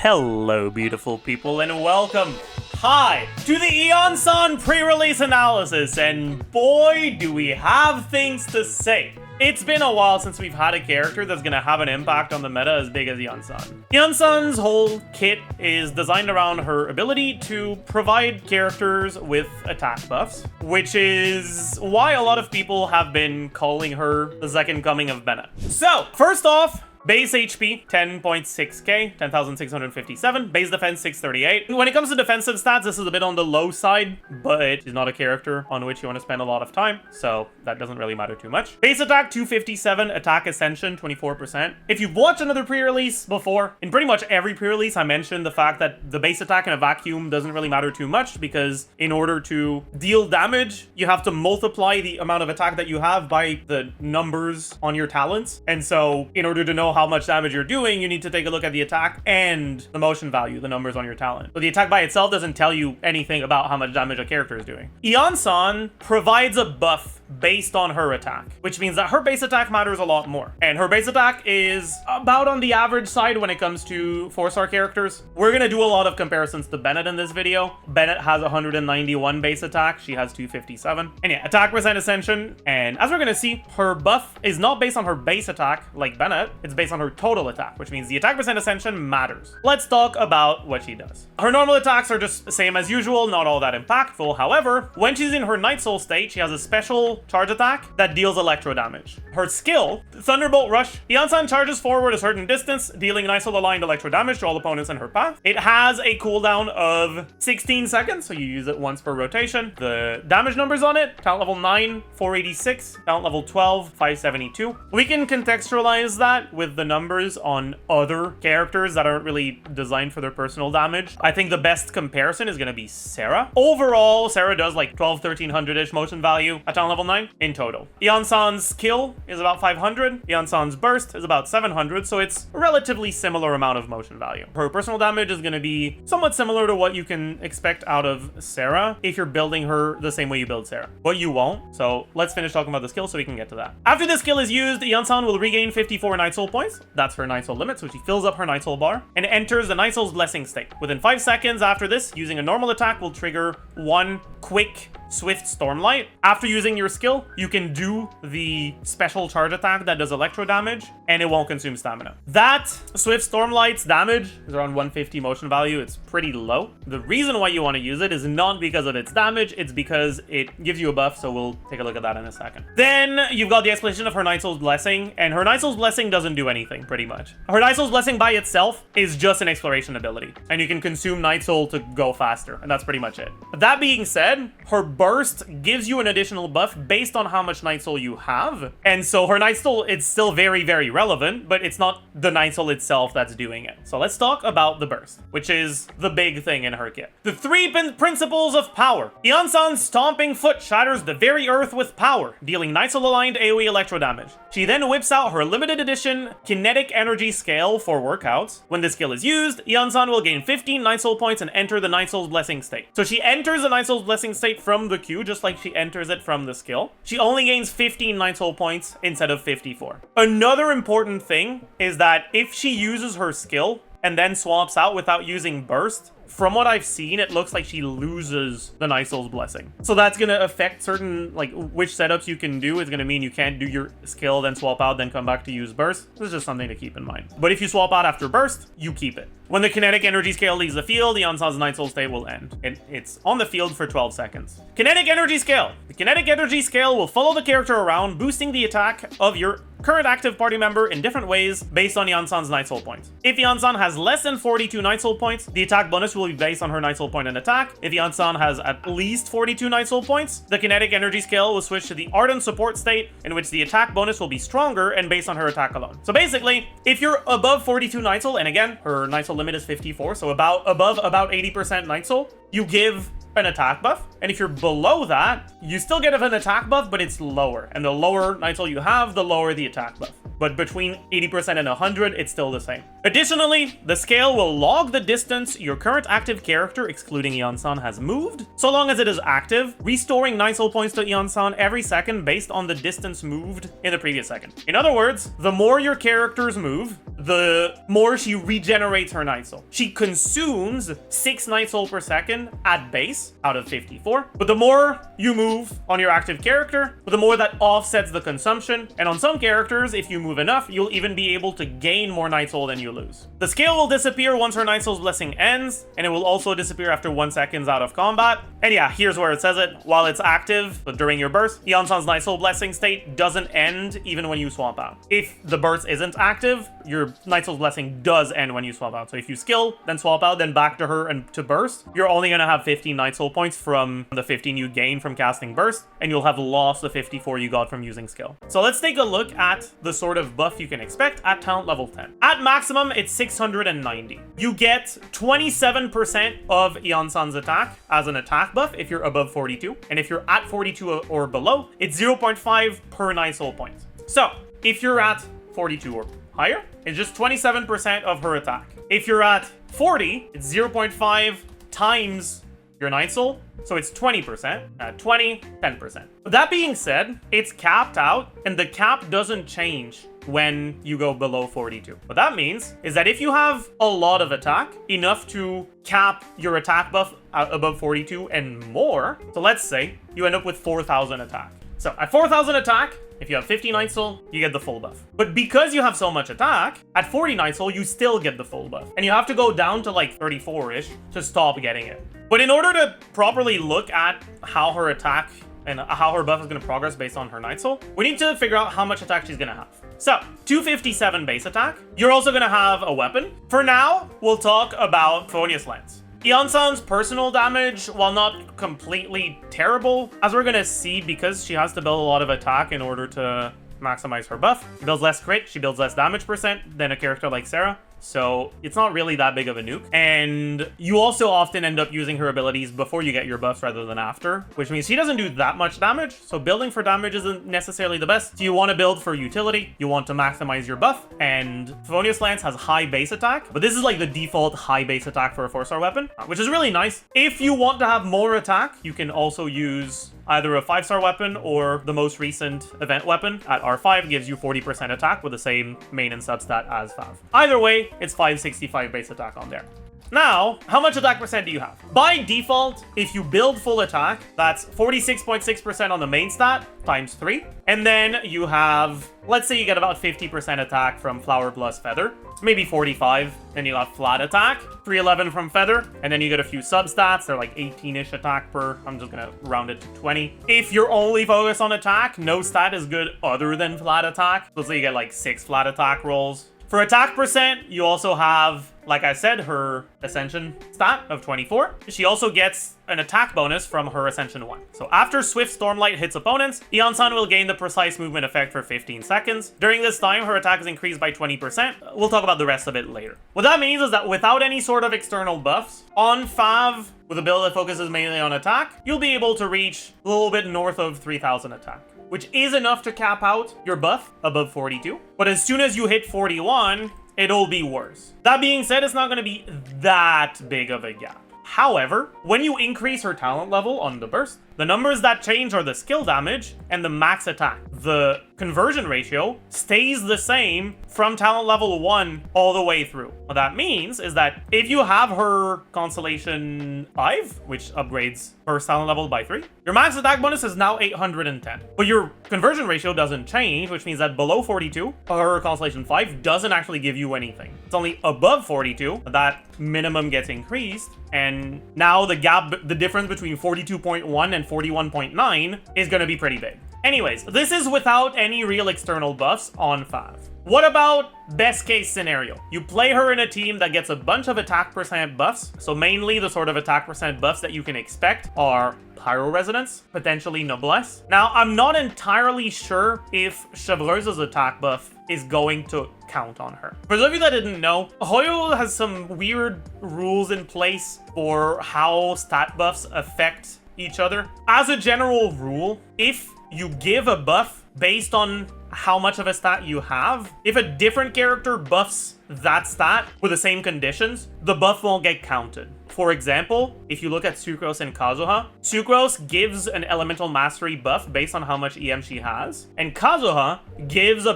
Hello, beautiful people, and welcome, to the Iansan pre-release analysis, and boy, do we have things to say. It's been a while since we've had a character that's gonna have an impact on the meta as big as Iansan. Iansan's whole kit is designed around her ability to provide characters with attack buffs, which is why a lot of people have been calling her the second coming of Bennett. So, first off, base HP, 10.6k, 10,657. Base defense, 638. When it comes to defensive stats, this is a bit on the low side, but she's not a character on which you want to spend a lot of time, so that doesn't really matter too much. Base attack, 257. Attack Ascension, 24%. If you've watched another pre-release before, in pretty much every pre-release, I mentioned the fact that the base attack in a vacuum doesn't really matter too much, because in order to deal damage, you have to multiply the amount of attack that you have by the numbers on your talents. And so, in order to know how much damage you're doing, you need to take a look at the attack and the motion value, the numbers on your talent. But the attack by itself doesn't tell you anything about how much damage a character is doing. Iansan provides a buff based on her attack, which means that her base attack matters a lot more. And her base attack is about on the average side when it comes to 4-star characters. We're gonna do a lot of comparisons to Bennett in this video. Bennett has 191 base attack, she has 257. And yeah, attack percent Ascension, and as we're gonna see, her buff is not based on her base attack like Bennett, it's based on her total attack, which means the attack percent Ascension matters. Let's talk about what she does. Her normal attacks are just the same as usual, not all that impactful. However, when she's in her Nightsoul state, she has a special charge attack that deals electro damage. Her skill, Thunderbolt Rush, Iansan charges forward a certain distance, dealing Nightsoul aligned electro damage to all opponents in her path. It has a cooldown of 16 seconds, so you use it once per rotation. The damage numbers on it, talent level 9, 486, talent level 12, 572. We can contextualize that with the numbers on other characters that aren't really designed for their personal damage. I think the best comparison is going to be Sarah. Overall, Sarah does like 12, 1300-ish motion value at talent level 9 in total. Iansan's skill is about 500. Iansan's burst is about 700, so it's a relatively similar amount of motion value. Her personal damage is going to be somewhat similar to what you can expect out of Sarah if you're building her the same way you build Sarah. But you won't, so let's finish talking about the skill so we can get to that. After this skill is used, Iansan will regain 54 Nightsoul points. That's her Nightsoul limit, so she fills up her Nightsoul bar and enters the Nightsoul's blessing state. Within 5 seconds after this, using a normal attack will trigger one quick Swift Stormlight. After using your skill, you can do the special charge attack that does electro damage, and it won't consume stamina. That Swift Stormlight's damage is around 150 motion value. It's pretty low. The reason why you want to use it is not because of its damage, it's because it gives you a buff, so we'll take a look at that in a second. Then you've got the explanation of her Nightsoul's Blessing, and her Nightsoul's Blessing doesn't do anything, pretty much. Her Nightsoul's Blessing by itself is just an exploration ability, and you can consume Nightsoul to go faster, and that's pretty much it. That being said, her burst gives you an additional buff based on how much Nightsoul you have, and so her Nightsoul, it's still very, very relevant, but it's not the Nightsoul itself that's doing it. So let's talk about the burst, which is the big thing in her kit. The 3 principles of power. Iansan's stomping foot shatters the very earth with power, dealing Nightsoul aligned AoE electro damage. She then whips out her limited edition kinetic energy scale for workouts. When this skill is used, Iansan will gain 15 Nightsoul points and enter the Nightsoul's blessing state. So she enters the Nightsoul's blessing state from the queue, just like she enters it from the skill. She only gains 15 Nightsoul points instead of 54. Another important thing is that if she uses her skill and then swaps out without using burst, from what I've seen, it looks like she loses the Nightsoul's Blessing. So that's going to affect certain, like, which setups you can do. It's going to mean you can't do your skill, then swap out, then come back to use burst. This is just something to keep in mind. But if you swap out after burst, you keep it. When the kinetic energy scale leaves the field, Iansan's Nightsoul state will end. It's on the field for 12 seconds. Kinetic energy scale. The kinetic energy scale will follow the character around, boosting the attack of your current active party member in different ways based on Iansan's Nightsoul points. If Iansan has less than 42 Nightsoul points, the attack bonus will be based on her Nightsoul point and attack. If Iansan has at least 42 Nightsoul points, the kinetic energy scale will switch to the ardent support state, in which the attack bonus will be stronger and based on her attack alone. So basically, if you're above 42 Nightsoul, and again, her Nightsoul limit is 54, so above about 80% Nightsoul, you give an attack buff. And if you're below that, you still get an attack buff, but it's lower. And the lower Nightsoul you have, the lower the attack buff. But between 80% and 100, it's still the same. Additionally, the scale will log the distance your current active character, excluding Iansan, has moved, so long as it is active, restoring Nightsoul points to Iansan every second based on the distance moved in the previous second. In other words, the more your characters move, the more she regenerates her Nightsoul. She consumes 6 Nightsoul per second at base out of 54, but the more you move on your active character, the more that offsets the consumption, and on some characters, if you move enough, you'll even be able to gain more Nightsoul than you lose. The scale will disappear once her Nightsoul's blessing ends, and it will also disappear after 1 second out of combat. And yeah, here's where it says it. While it's active, but during your burst, Iansan's Nightsoul blessing state doesn't end even when you swap out. If the burst isn't active, your Nightsoul's blessing does end when you swap out. So if you skill, then swap out, then back to her and to burst, you're only gonna have 15 Nightsoul points from the 15 you gain from casting burst, and you'll have lost the 54 you got from using skill. So let's take a look at the sort of buff you can expect at talent level 10. At maximum, it's 690. You get 27% of Iansan's attack as an attack buff if you're above 42, and if you're at 42 or below, it's 0.5 per Nightsoul point. So if you're at 42 or higher, it's just 27% of her attack. If you're at 40, it's 0.5 times your Nightsoul, so it's 20%. At 20, 10%. That being said, it's capped out, and the cap doesn't change when you go below 42. What that means is that if you have a lot of attack, enough to cap your attack buff above 42 and more, so let's say you end up with 4,000 attack. So at 4,000 attack, if you have 50 Nightsoul, you get the full buff. But because you have so much attack, at 40 Nightsoul, you still get the full buff. And you have to go down to like 34-ish to stop getting it. But in order to properly look at how her attack and how her buff is going to progress based on her Nightsoul, we need to figure out how much attack she's going to have. So, 257 base attack. You're also going to have a weapon. For now, we'll talk about Fronius Lance. Iansan's personal damage, while not completely terrible, as we're gonna see, because she has to build a lot of attack in order to maximize her buff. She builds less crit, she builds less damage percent than a character like Sarah. So it's not really that big of a nuke. And you also often end up using her abilities before you get your buffs rather than after, which means she doesn't do that much damage. So building for damage isn't necessarily the best. So you want to build for utility, you want to maximize your buff, and Fronius Lance has high base attack, but this is like the default high base attack for a 4-star weapon, which is really nice. If you want to have more attack, you can also use either a 5-star weapon or the most recent event weapon at R5 gives you 40% attack with the same main and substat as Fav. Either way, it's 565 base attack on there. Now, how much attack percent do you have? By default, if you build full attack, that's 46.6% on the main stat times 3. And then you have, let's say you get about 50% attack from Flower plus Feather, maybe 45. Then you got flat attack, 311 from Feather, and then you get a few substats. They're like 18-ish attack per, I'm just gonna round it to 20. If you're only focused on attack, no stat is good other than flat attack. Let's say you get like 6 flat attack rolls. For attack percent, you also have, like I said, her Ascension stat of 24. She also gets an attack bonus from her Ascension 1. So after Swift Stormlight hits opponents, Iansan will gain the precise movement effect for 15 seconds. During this time, her attack is increased by 20%. We'll talk about the rest of it later. What that means is that without any sort of external buffs, on Fav, with a build that focuses mainly on attack, you'll be able to reach a little bit north of 3,000 attack, which is enough to cap out your buff above 42. But as soon as you hit 41, it'll be worse. That being said, it's not going to be that big of a gap. However, when you increase her talent level on the burst, the numbers that change are the skill damage and the max attack. The conversion ratio stays the same from talent level 1 all the way through. What that means is that if you have her Constellation 5, which upgrades her talent level by 3, your max attack bonus is now 810. But your conversion ratio doesn't change, which means that below 42, her Constellation 5 doesn't actually give you anything. It's only above 42 that minimum gets increased, and now the gap, the difference between 42.1 and 41.9 is going to be pretty big. Anyways, this is without any real external buffs on Fav. What about best case scenario? You play her in a team that gets a bunch of attack percent buffs. So mainly the sort of attack percent buffs that you can expect are Pyro Resonance, potentially Noblesse. Now, I'm not entirely sure if Chevreuse's attack buff is going to count on her. For those of you that didn't know, Hoyo has some weird rules in place for how stat buffs affect each other. As a general rule, if you give a buff based on how much of a stat you have, if a different character buffs that stat with the same conditions, the buff won't get counted. For example, if you look at Sucrose and Kazuha, Sucrose gives an elemental mastery buff based on how much EM she has, and Kazuha gives a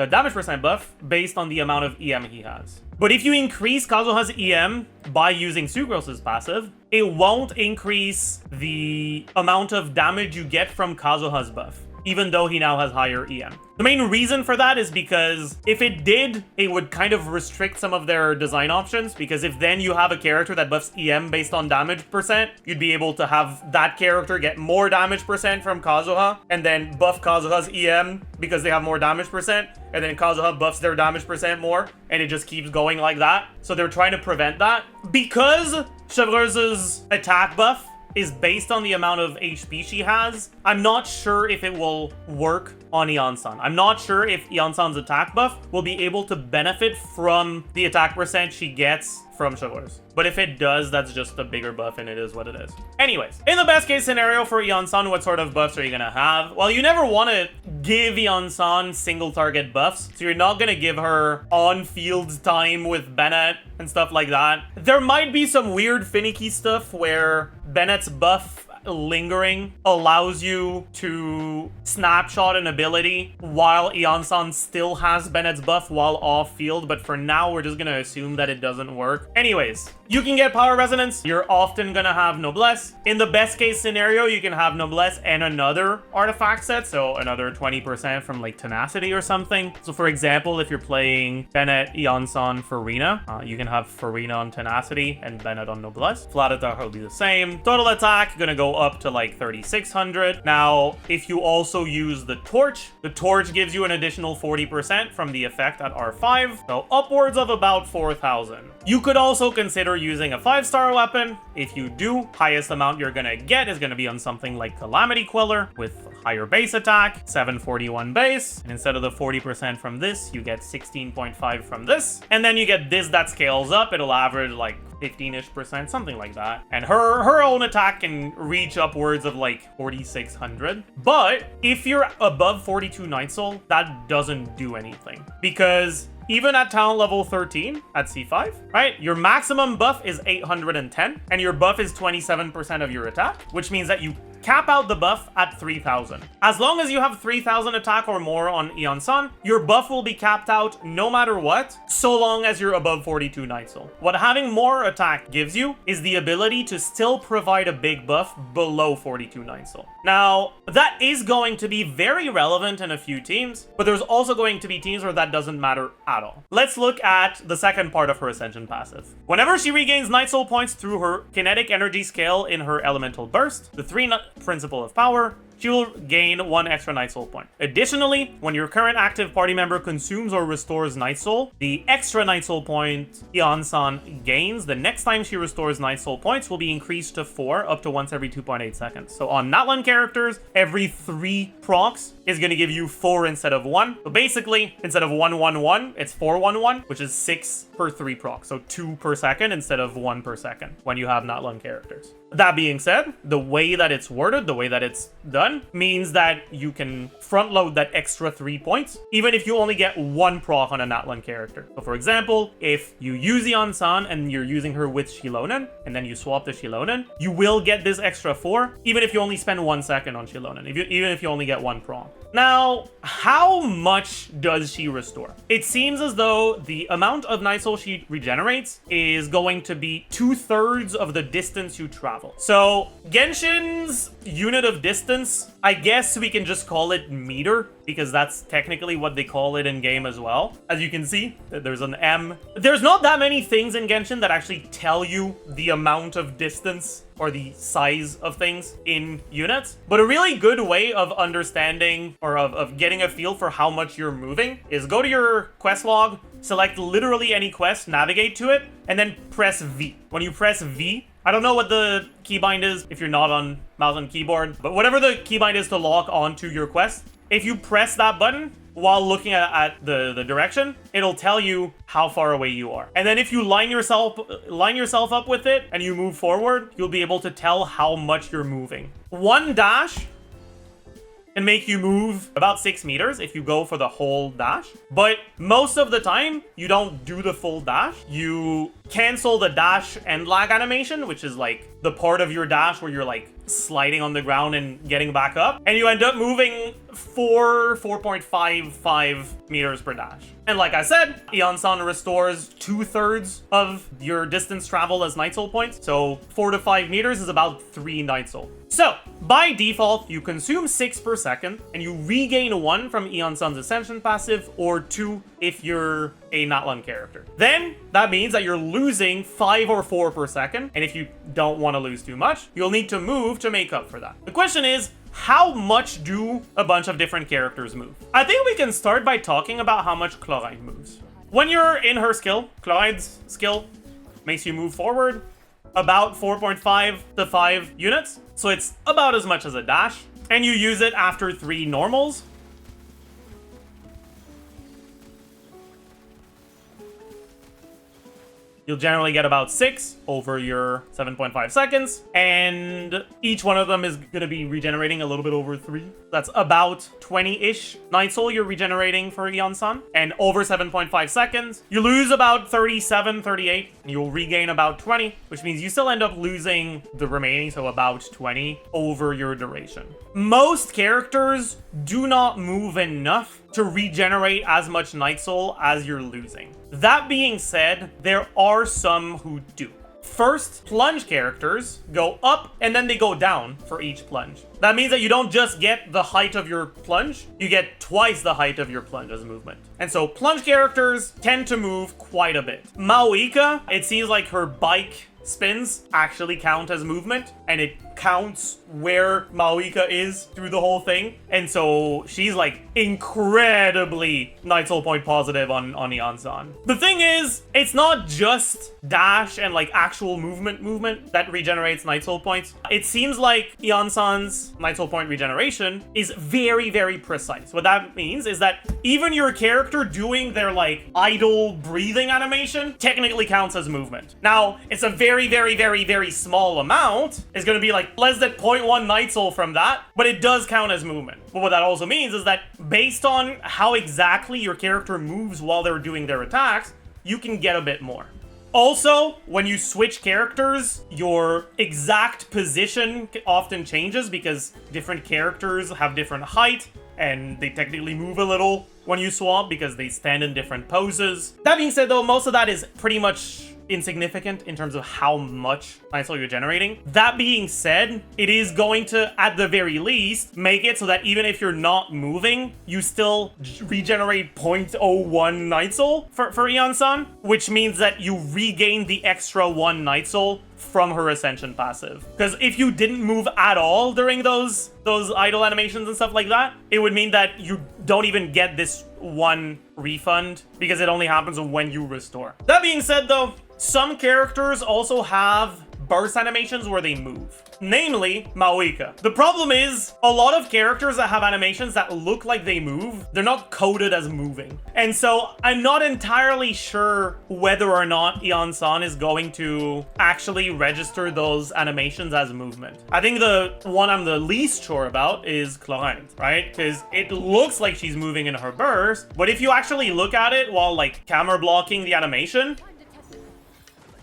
damage percent buff based on the amount of EM he has. But if you increase Kazuha's EM by using Sucrose's passive, it won't increase the amount of damage you get from Kazuha's buff, even though he now has higher EM. The main reason for that is because if it did, it would kind of restrict some of their design options, because if then you have a character that buffs EM based on damage percent, you'd be able to have that character get more damage percent from Kazuha, and then buff Kazuha's EM because they have more damage percent, and then Kazuha buffs their damage percent more, and it just keeps going like that. So they're trying to prevent that. Because Chevreuse's attack buff is based on the amount of HP she has, I'm not sure if it will work on Iansan. I'm not sure if Iansan's attack buff will be able to benefit from the attack percent she gets from Chevreuse. But if it does, that's just a bigger buff, and it is what it is. Anyways, in the best case scenario for Iansan, what sort of buffs are you gonna have? Well, you never want to give Iansan single target buffs, so you're not gonna give her on-field time with Bennett and stuff like that. There might be some weird finicky stuff where Bennett's buff lingering allows you to snapshot an ability while Iansan still has Bennett's buff while off field, but for now we're just gonna assume that it doesn't work. Anyways, you can get power resonance. You're often gonna have noblesse. In the best case scenario, you can have noblesse and another artifact set, so another 20% from like tenacity or something. So for example, if you're playing Bennett, Iansan, Farina, you can have Farina on tenacity and Bennett on noblesse. Flat attack will be the same. Total attack gonna go up to like 3600. Now, if you also use the torch gives you an additional 40% from the effect at R5, so upwards of about 4000. You could also consider using a 5-star weapon. If you do, highest amount you're gonna get is gonna be on something like Calamity Queller with higher base attack, 741 base, and instead of the 40% from this, you get 16.5 from this, and then you get this that scales up. It'll average like 15-ish%, something like that. And her own attack can reach upwards of like 4600. But if you're above 42 Nightsoul, that doesn't do anything, because even at talent level 13 at C5, right? Your maximum buff is 810, and your buff is 27% of your attack, which means that you cap out the buff at 3000. As long as you have 3000 attack or more on Iansan, your buff will be capped out no matter what, so long as you're above 42 Nightsoul. What having more attack gives you is the ability to still provide a big buff below 42 Nightsoul. Now, that is going to be very relevant in a few teams, but there's also going to be teams where that doesn't matter at all. Let's look at the second part of her Ascension passive. Whenever she regains Nightsoul points through her kinetic energy scale in her elemental burst, the 3 principle of power, she will gain 1 extra Nightsoul point. Additionally, when your current active party member consumes or restores Nightsoul, the extra Nightsoul point Iansan gains the next time she restores Nightsoul points will be increased to 4 up to once every 2.8 seconds. So on Natlan characters, every 3 procs is going to give you 4 instead of 1. So basically, instead of 111, it's 411, which is 6 per 3 procs. So 2 per second instead of 1 per second when you have Natlan characters. That being said, the way that it's worded, the way that it's done, means that you can front load that extra 3 points, even if you only get 1 proc on a Natlan character. So for example, if you use Iansan and you're using her with Xilonen, and then you swap to Xilonen, you will get this extra 4, even if you only spend 1 second on Xilonen, even if you only get 1 proc. Now, how much does she restore? It seems as though the amount of Nightsoul she regenerates is going to be 2/3 of the distance you travel. So Genshin's unit of distance, I guess we can just call it meter, because that's technically what they call it in game as well. As you can see, there's an M. There's not that many things in Genshin that actually tell you the amount of distance or the size of things in units, but a really good way of understanding or of getting a feel for how much you're moving is go to your quest log, select literally any quest, navigate to it, and then press V. When you press V, I don't know what the keybind is if you're not on mouse and keyboard, but whatever the keybind is to lock onto your quest, if you press that button while looking at the direction, it'll tell you how far away you are. And then if you line yourself up with it and you move forward, you'll be able to tell how much you're moving. 1 dash and make you move about 6 meters if you go for the whole dash. But most of the time, you don't do the full dash. You cancel the dash end lag animation, which is like the part of your dash where you're like sliding on the ground and getting back up. And you end up moving 4.55 meters per dash. And like I said, Iansan restores 2/3 of your distance travel as Nightsoul points. So 4 to 5 meters is about 3 Nightsoul. So by default, you consume 6 per second and you regain 1 from Iansan's Ascension Passive, or 2 if you're a Natlan character. Then that means that you're losing 5 or 4 per second. And if you don't want to lose too much, you'll need to move to make up for that. The question is, how much do a bunch of different characters move? I think we can start by talking about how much Clorinde moves. When you're in her skill, Clorinde's skill makes you move forward about 4.5 to 5 units. So it's about as much as a dash. And you use it after 3 normals. You'll generally get about 6 over your 7.5 seconds, and each one of them is going to be regenerating a little bit over 3. That's about 20-ish Nightsoul you're regenerating for Iansan, and over 7.5 seconds, you lose about 37, 38, and you'll regain about 20, which means you still end up losing the remaining, so about 20 over your duration. Most characters do not move enough to regenerate as much Nightsoul as you're losing. That being said, there are some who do. First, plunge characters go up and then they go down for each plunge. That means that you don't just get the height of your plunge, you get twice the height of your plunge as movement. And so plunge characters tend to move quite a bit. Mavuika, it seems like her bike spins actually count as movement, and it counts where Mavuika is through the whole thing. And so she's like incredibly Nightsoul point positive on Iansan. The thing is, it's not just dash and like actual movement that regenerates Nightsoul points. It seems like Iansan's Nightsoul point regeneration is very, very precise. What that means is that even your character doing their like idle breathing animation technically counts as movement. Now, it's a very, very, very, very small amount. It's going to be like less than 0.1 Nightsoul from that, but it does count as movement. But what that also means is that based on how exactly your character moves while they're doing their attacks, you can get a bit more. Also, when you switch characters, your exact position often changes because different characters have different height and they technically move a little when you swap because they stand in different poses. That being said though, most of that is pretty much insignificant in terms of how much Nightsoul you're generating. That being said, it is going to, at the very least, make it so that even if you're not moving, you still regenerate 0.01 Nightsoul for Iansan, which means that you regain the extra 1 Nightsoul from her Ascension Passive. Because if you didn't move at all during those idle animations and stuff like that, it would mean that you don't even get this 1 refund because it only happens when you restore. That being said though, some characters also have burst animations where they move. Namely, Mavuika. The problem is, a lot of characters that have animations that look like they move, they're not coded as moving. And so, I'm not entirely sure whether or not Iansan is going to actually register those animations as movement. I think the one I'm the least sure about is Clorinde, right? Because it looks like she's moving in her burst, but if you actually look at it while like camera blocking the animation,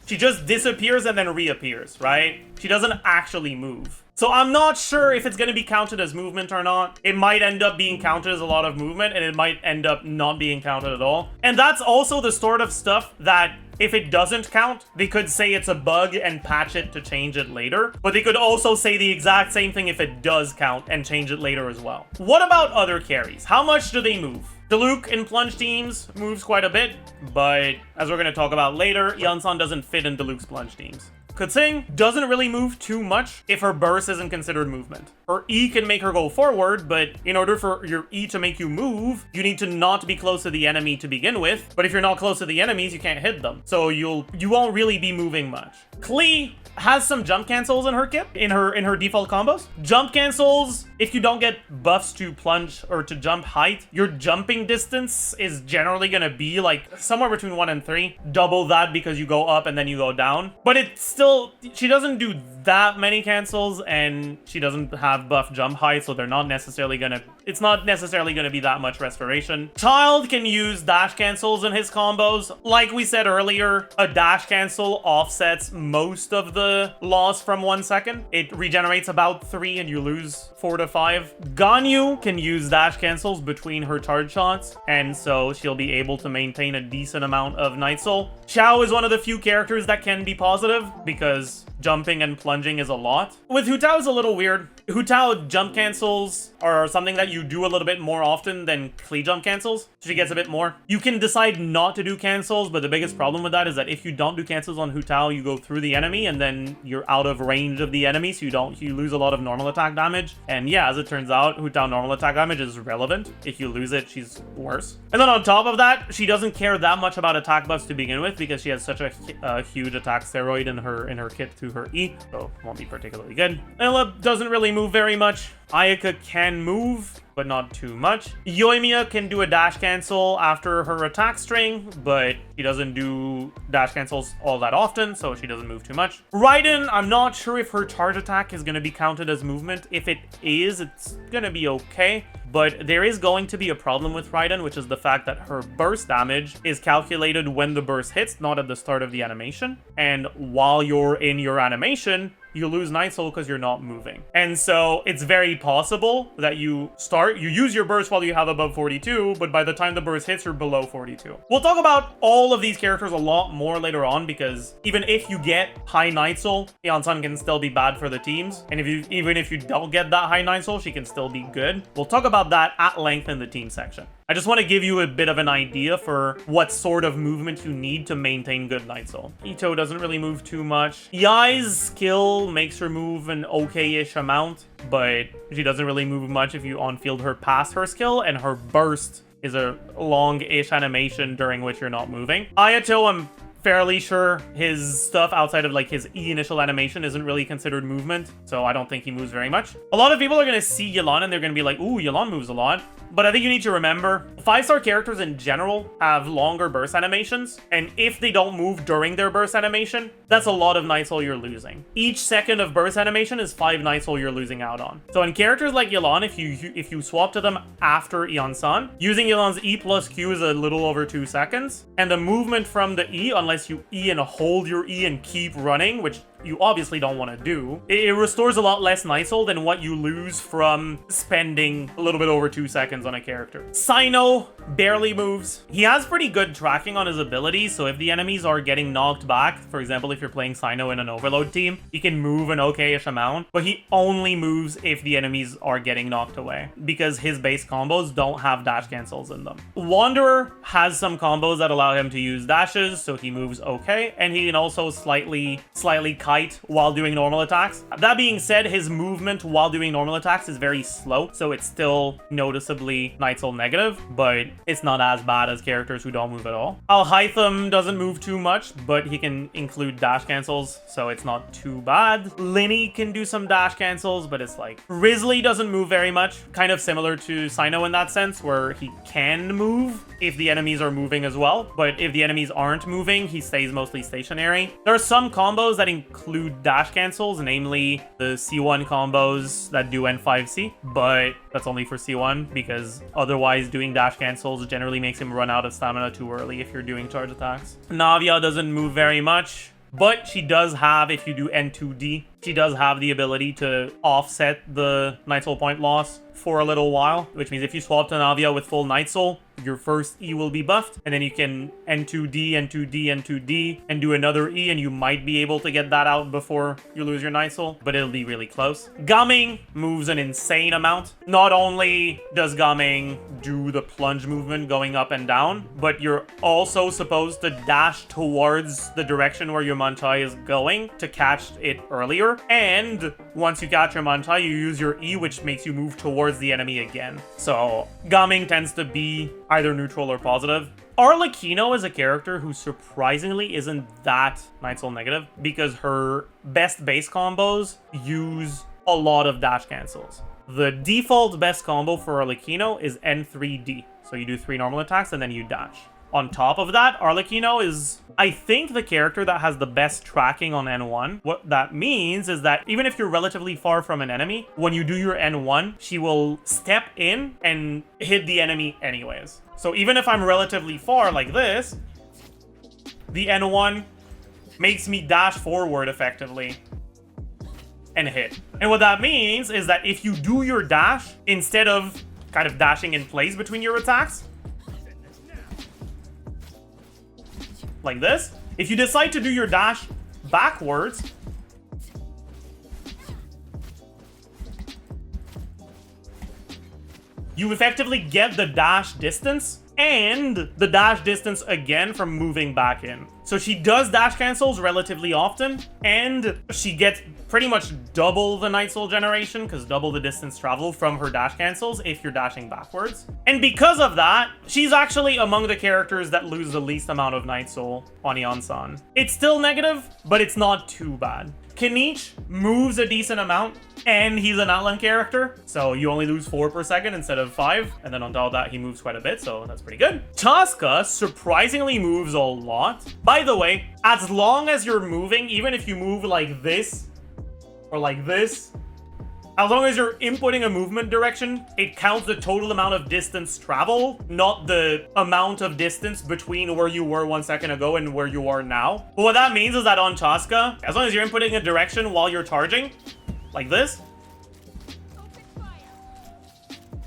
she just disappears and then reappears, right? She doesn't actually move. So I'm not sure if it's going to be counted as movement or not. It might end up being counted as a lot of movement, and it might end up not being counted at all. And that's also the sort of stuff that if it doesn't count, they could say it's a bug and patch it to change it later. But they could also say the exact same thing if it does count and change it later as well. What about other carries? How much do they move? Diluc in plunge teams moves quite a bit, but as we're going to talk about later, Iansan doesn't fit in Diluc's plunge teams. Kutsing doesn't really move too much if her burst isn't considered movement. Her E can make her go forward, but in order for your E to make you move, you need to not be close to the enemy to begin with. But if you're not close to the enemies, you can't hit them. So you won't really be moving much. Klee has some jump cancels in her kit, in her default combos. Jump cancels, if you don't get buffs to plunge or to jump height, your jumping distance is generally gonna be like somewhere between 1 and 3. Double that because you go up and then you go down. But it's still, she doesn't do that many cancels and she doesn't have have buff jump height, so they're not necessarily gonna... It's not necessarily gonna be that much restoration. Child can use dash cancels in his combos. Like we said earlier, a dash cancel offsets most of the loss from 1 second. It regenerates about 3 and you lose 4 to 5. Ganyu can use dash cancels between her charge shots, and so she'll be able to maintain a decent amount of Nightsoul. Xiao is one of the few characters that can be positive because jumping and plunging is a lot. With Hu Tao is a little weird. Hu Tao jump cancels are something that you do a little bit more often than Klee jump cancels. She gets a bit more. You can decide not to do cancels, but the biggest problem with that is that if you don't do cancels on Hu Tao, you go through the enemy and then you're out of range of the enemy, so you lose a lot of normal attack damage. And yeah, as it turns out, Hu Tao normal attack damage is relevant. If you lose it, she's worse. And then on top of that, she doesn't care that much about attack buffs to begin with because she has such a huge attack steroid in her kit through her E, so won't be particularly good. Eula doesn't really move very much. Ayaka can move, but not too much. Yoimiya can do a dash cancel after her attack string, but she doesn't do dash cancels all that often, so she doesn't move too much. Raiden, I'm not sure if her charge attack is going to be counted as movement. If it is, it's going to be okay. But there is going to be a problem with Raiden, which is the fact that her burst damage is calculated when the burst hits, not at the start of the animation. And while you're in your animation, you lose Nightsoul because you're not moving. And so it's very possible that you use your burst while you have above 42, but by the time the burst hits, you're below 42. We'll talk about all of these characters a lot more later on, because even if you get high Nightsoul, Iansan can still be bad for the teams. And even if you don't get that high Nightsoul, she can still be good. We'll talk about that at length in the team section. I just want to give you a bit of an idea for what sort of movement you need to maintain good Nightsoul. Itto doesn't really move too much. Yae's skill makes her move an okay-ish amount, but she doesn't really move much if you on-field her past her skill, and her burst is a long-ish animation during which you're not moving. Ayato, I'm fairly sure his stuff outside of like his E initial animation isn't really considered movement, so I don't think he moves very much. A lot of people are going to see Yelan and they're going to be like, ooh, Yelan moves a lot. But I think you need to remember, 5-star characters in general have longer burst animations, and if they don't move during their burst animation, that's a lot of Nightsoul you're losing. Each second of burst animation is 5 Nightsoul you're losing out on. So in characters like Yelan, if you swap to them after Iansan, using Yelan's E plus Q is a little over 2 seconds, and the movement from the E, unless you E and hold your E and keep running, which you obviously don't want to do, it restores a lot less Nightsoul than what you lose from spending a little bit over 2 seconds on a character. Cyno barely moves. He has pretty good tracking on his abilities, so if the enemies are getting knocked back, for example, if you're playing Cyno in an overload team, he can move an okay-ish amount, but he only moves if the enemies are getting knocked away, because his base combos don't have dash cancels in them. Wanderer has some combos that allow him to use dashes, so he moves okay, and he can also slightly kite while doing normal attacks. That being said, his movement while doing normal attacks is very slow, so it's still noticeably Nightsoul negative, but it's not as bad as characters who don't move at all. Alhaitham doesn't move too much, but he can include dash cancels, so it's not too bad. Lyney can do some dash cancels, but it's like... Wriothesley doesn't move very much, kind of similar to Cyno in that sense, where he can move if the enemies are moving as well, but if the enemies aren't moving, he stays mostly stationary. There are some combos that include dash cancels, namely the C1 combos that do N5C, but that's only for C1 because otherwise doing dash cancels generally makes him run out of stamina too early if you're doing charge attacks. Navia doesn't move very much, but she does have, if you do N2D, she does have the ability to offset the Nightsoul point loss for a little while, which means if you swap to Navia with full Nightsoul, your first E will be buffed, and then you can N2D, N2D, N2D, and do another E, and you might be able to get that out before you lose your Nightsoul, but it'll be really close. Gaming moves an insane amount. Not only does Gaming do the plunge movement going up and down, but you're also supposed to dash towards the direction where your Mantai is going to catch it earlier, and once you catch your Mantai, you use your E, which makes you move towards the enemy again. So Gaming tends to be either neutral or positive. Arlecchino is a character who surprisingly isn't that Nightsoul negative because her best base combos use a lot of dash cancels. The default best combo for Arlecchino is N3D. So you do 3 normal attacks and then you dash. On top of that, Arlecchino is, I think, the character that has the best tracking on N1. What that means is that even if you're relatively far from an enemy, when you do your N1, she will step in and hit the enemy anyways. So even if I'm relatively far like this, the N1 makes me dash forward effectively and hit. And what that means is that if you do your dash, instead of kind of dashing in place between your attacks, like this, if you decide to do your dash backwards, you effectively get the dash distance and the dash distance again from moving back in. So she does dash cancels relatively often, and she gets pretty much double the Nightsoul generation, because double the distance traveled from her dash cancels if you're dashing backwards. And because of that, she's actually among the characters that lose the least amount of Nightsoul on Iansan. It's still negative, but it's not too bad. Kinich moves a decent amount, and he's an Atlan character, so you only lose 4 per second instead of 5, and then on top of that, he moves quite a bit, so that's pretty good. Chasca surprisingly moves a lot. By the way, as long as you're moving, even if you move like this, or like this, as long as you're inputting a movement direction, it counts the total amount of distance traveled, not the amount of distance between where you were 1 second ago and where you are now. But what that means is that on Chasca, as long as you're inputting a direction while you're charging, like this,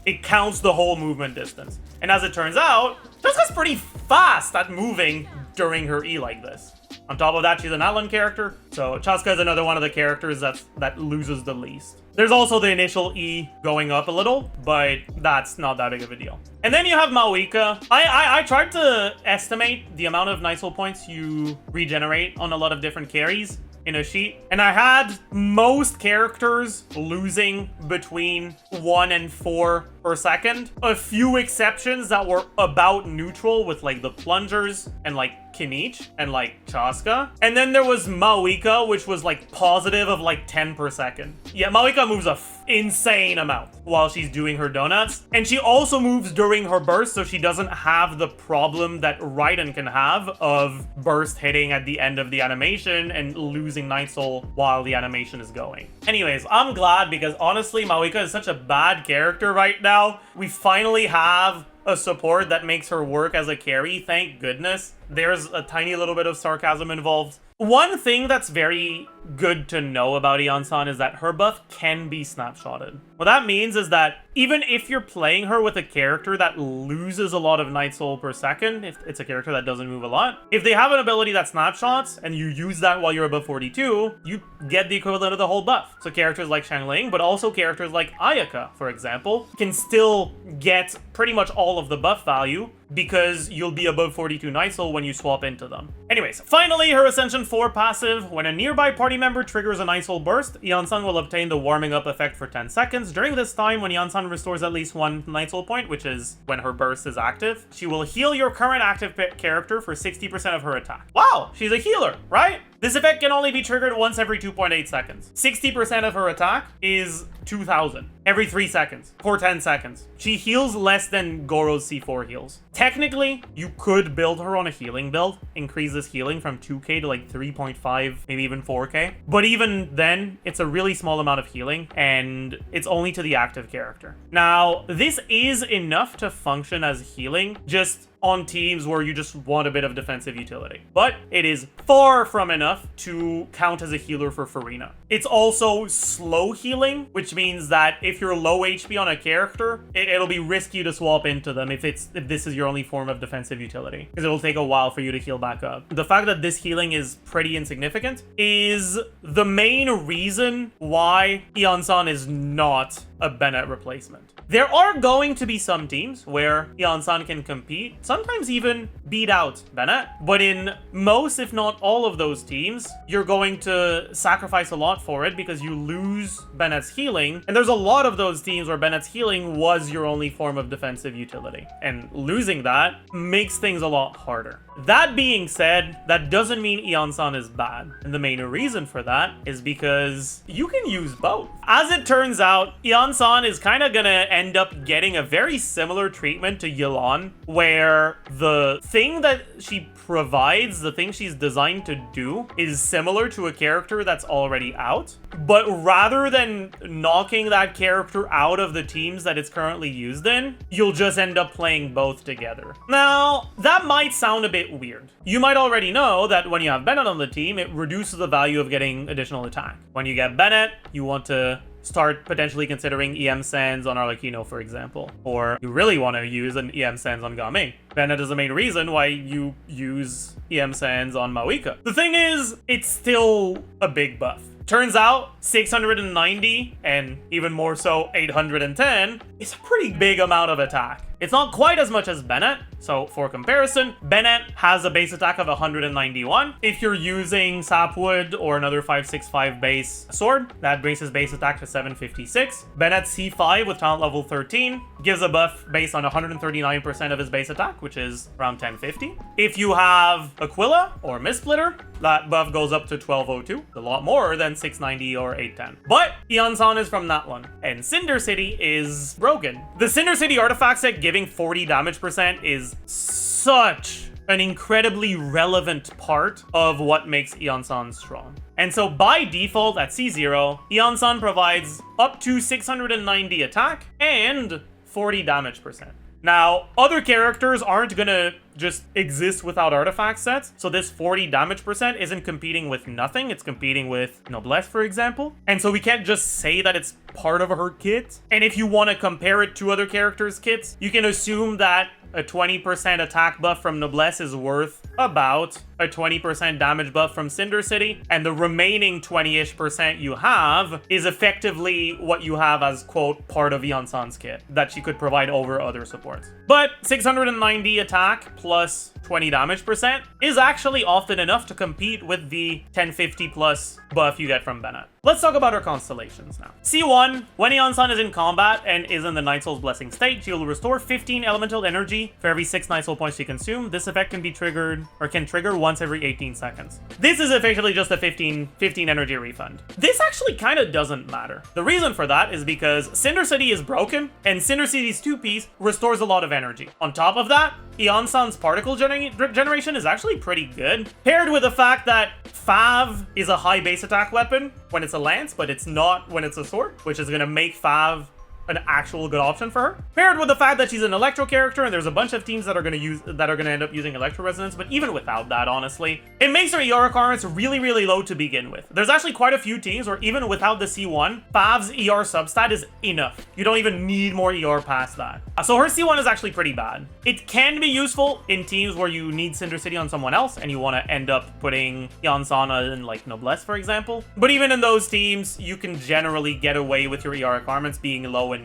it counts the whole movement distance. And as it turns out, Chasca's pretty fast at moving during her E like this. On top of that, she's an Atlan character, so Chasca is another one of the characters that loses the least. There's also the initial E going up a little, but that's not that big of a deal. And then you have Mavuika. I tried to estimate the amount of Nightsoul points you regenerate on a lot of different carries in a sheet, and I had most characters losing between 1 and 4 per second. A few exceptions that were about neutral, with like the plungers and like Kinich and like Chasca. And then there was Mavuika, which was like positive of like 10 per second. Yeah, Mavuika moves a insane amount while she's doing her donuts. And she also moves during her burst, so she doesn't have the problem that Raiden can have of burst hitting at the end of the animation and losing Nightsoul while the animation is going. Anyways, I'm glad, because honestly, Mavuika is such a bad character right now. We finally have a support that makes her work as a carry, thank goodness. There's a tiny little bit of sarcasm involved. One thing that's very good to know about Iansan is that her buff can be snapshotted. What that means is that even if you're playing her with a character that loses a lot of Nightsoul per second, if it's a character that doesn't move a lot, if they have an ability that snapshots and you use that while you're above 42, you get the equivalent of the whole buff. So characters like Xiangling, but also characters like Ayaka, for example, can still get pretty much all of the buff value, because you'll be above 42 Nightsoul when you swap into them. Anyways, finally, her Ascension 4 passive. When a nearby party member triggers a Nightsoul burst, Iansan will obtain the warming up effect for 10 seconds. During this time, when Iansan restores at least 1 Nightsoul point, which is when her burst is active, she will heal your current active character for 60% of her attack. Wow, she's a healer, right? This effect can only be triggered once every 2.8 seconds. 60% of her attack is 2,000 every 3 seconds for 10 seconds. She heals less than Goro's C4 heals. Technically, you could build her on a healing build, increase this healing from 2k to like 3.5, maybe even 4k. But even then, it's a really small amount of healing, and it's only to the active character. Now, this is enough to function as healing, just on teams where you just want a bit of defensive utility. But it is far from enough to count as a healer for Freminet. It's also slow healing, which means that if you're low HP on a character, it'll be risky to swap into them if this is your only form of defensive utility, because it'll take a while for you to heal back up. The fact that this healing is pretty insignificant is the main reason why Iansan is not a Bennett replacement. There are going to be some teams where Iansan can compete, sometimes even beat out Bennett, but in most, if not all of those teams, you're going to sacrifice a lot lot for it because you lose Bennett's healing, and there's a lot of those teams where Bennett's healing was your only form of defensive utility, and losing that makes things a lot harder. That being said, that doesn't mean Iansan is bad, and the main reason for that is because you can use both. As it turns out, Iansan is kind of gonna end up getting a very similar treatment to Yelan, where the thing that she provides, the thing she's designed to do, is similar to a character that's already out, but rather than knocking that character out of the teams that it's currently used in, you'll just end up playing both together. Now, that might sound a bit weird. You might already know that when you have Bennett on the team, it reduces the value of getting additional attack. When you get Bennett, you want to start potentially considering EM Sands on Arlecchino, for example. Or you really want to use an EM Sands on Game. Bennett is the main reason why you use EM Sands on Mavuika. The thing is, it's still a big buff. Turns out 690 and even more so 810 is a pretty big amount of attack. It's not quite as much as Bennett, so for comparison, Bennett has a base attack of 191. If you're using Sapwood or another 565 base sword, that brings his base attack to 756. Bennett's C5 with talent level 13 gives a buff based on 139% of his base attack, which is around 1050. If you have Aquila or Mistsplitter, that buff goes up to 1202, a lot more than 690 or 810. But Iansan is from that one, and Cinder City is broken. The Cinder City artifact set giving 40 damage percent is such an incredibly relevant part of what makes Iansan strong. And so by default at C0, Iansan provides up to 690 attack and 40 damage percent. Now, other characters aren't gonna just exist without artifact sets, so this 40 damage percent isn't competing with nothing, it's competing with Noblesse, for example. And so we can't just say that it's part of her kit. And if you want to compare it to other characters' kits, you can assume that a 20% attack buff from Noblesse is worth about a 20% damage buff from Cinder City, and the remaining 20-ish% you have is effectively what you have as, quote, part of Iansan's kit that she could provide over other supports. But 690 attack plus 20 damage percent is actually often enough to compete with the 1050 plus buff you get from Bennett. Let's talk about our constellations now. C1, when Iansan is in combat and is in the Nightsoul's Blessing state, she will restore 15 elemental energy for every 6 Nightsoul points you consume. This effect can be triggered, or can trigger once every 18 seconds. This is officially just a 15 energy refund. This actually kind of doesn't matter. The reason for that is because Cinder City is broken, and Cinder City's 2-piece restores a lot of energy. On top of that, Iansan's particle generation is actually pretty good, paired with the fact that Fav is a high base attack weapon when it's a lance, but it's not when it's a sword, which is going to make Fav an actual good option for her. Paired with the fact that she's an electro character, and there's a bunch of teams that are going to end up using electro resonance, but even without that, honestly, it makes her ER requirements really, really low to begin with. There's actually quite a few teams where even without the C1, Fav's ER substat is enough. You don't even need more ER past that. So her C1 is actually pretty bad. It can be useful in teams where you need Cinder City on someone else and you want to end up putting Iansan in like Noblesse, for example. But even in those teams, you can generally get away with your ER requirements being low enough.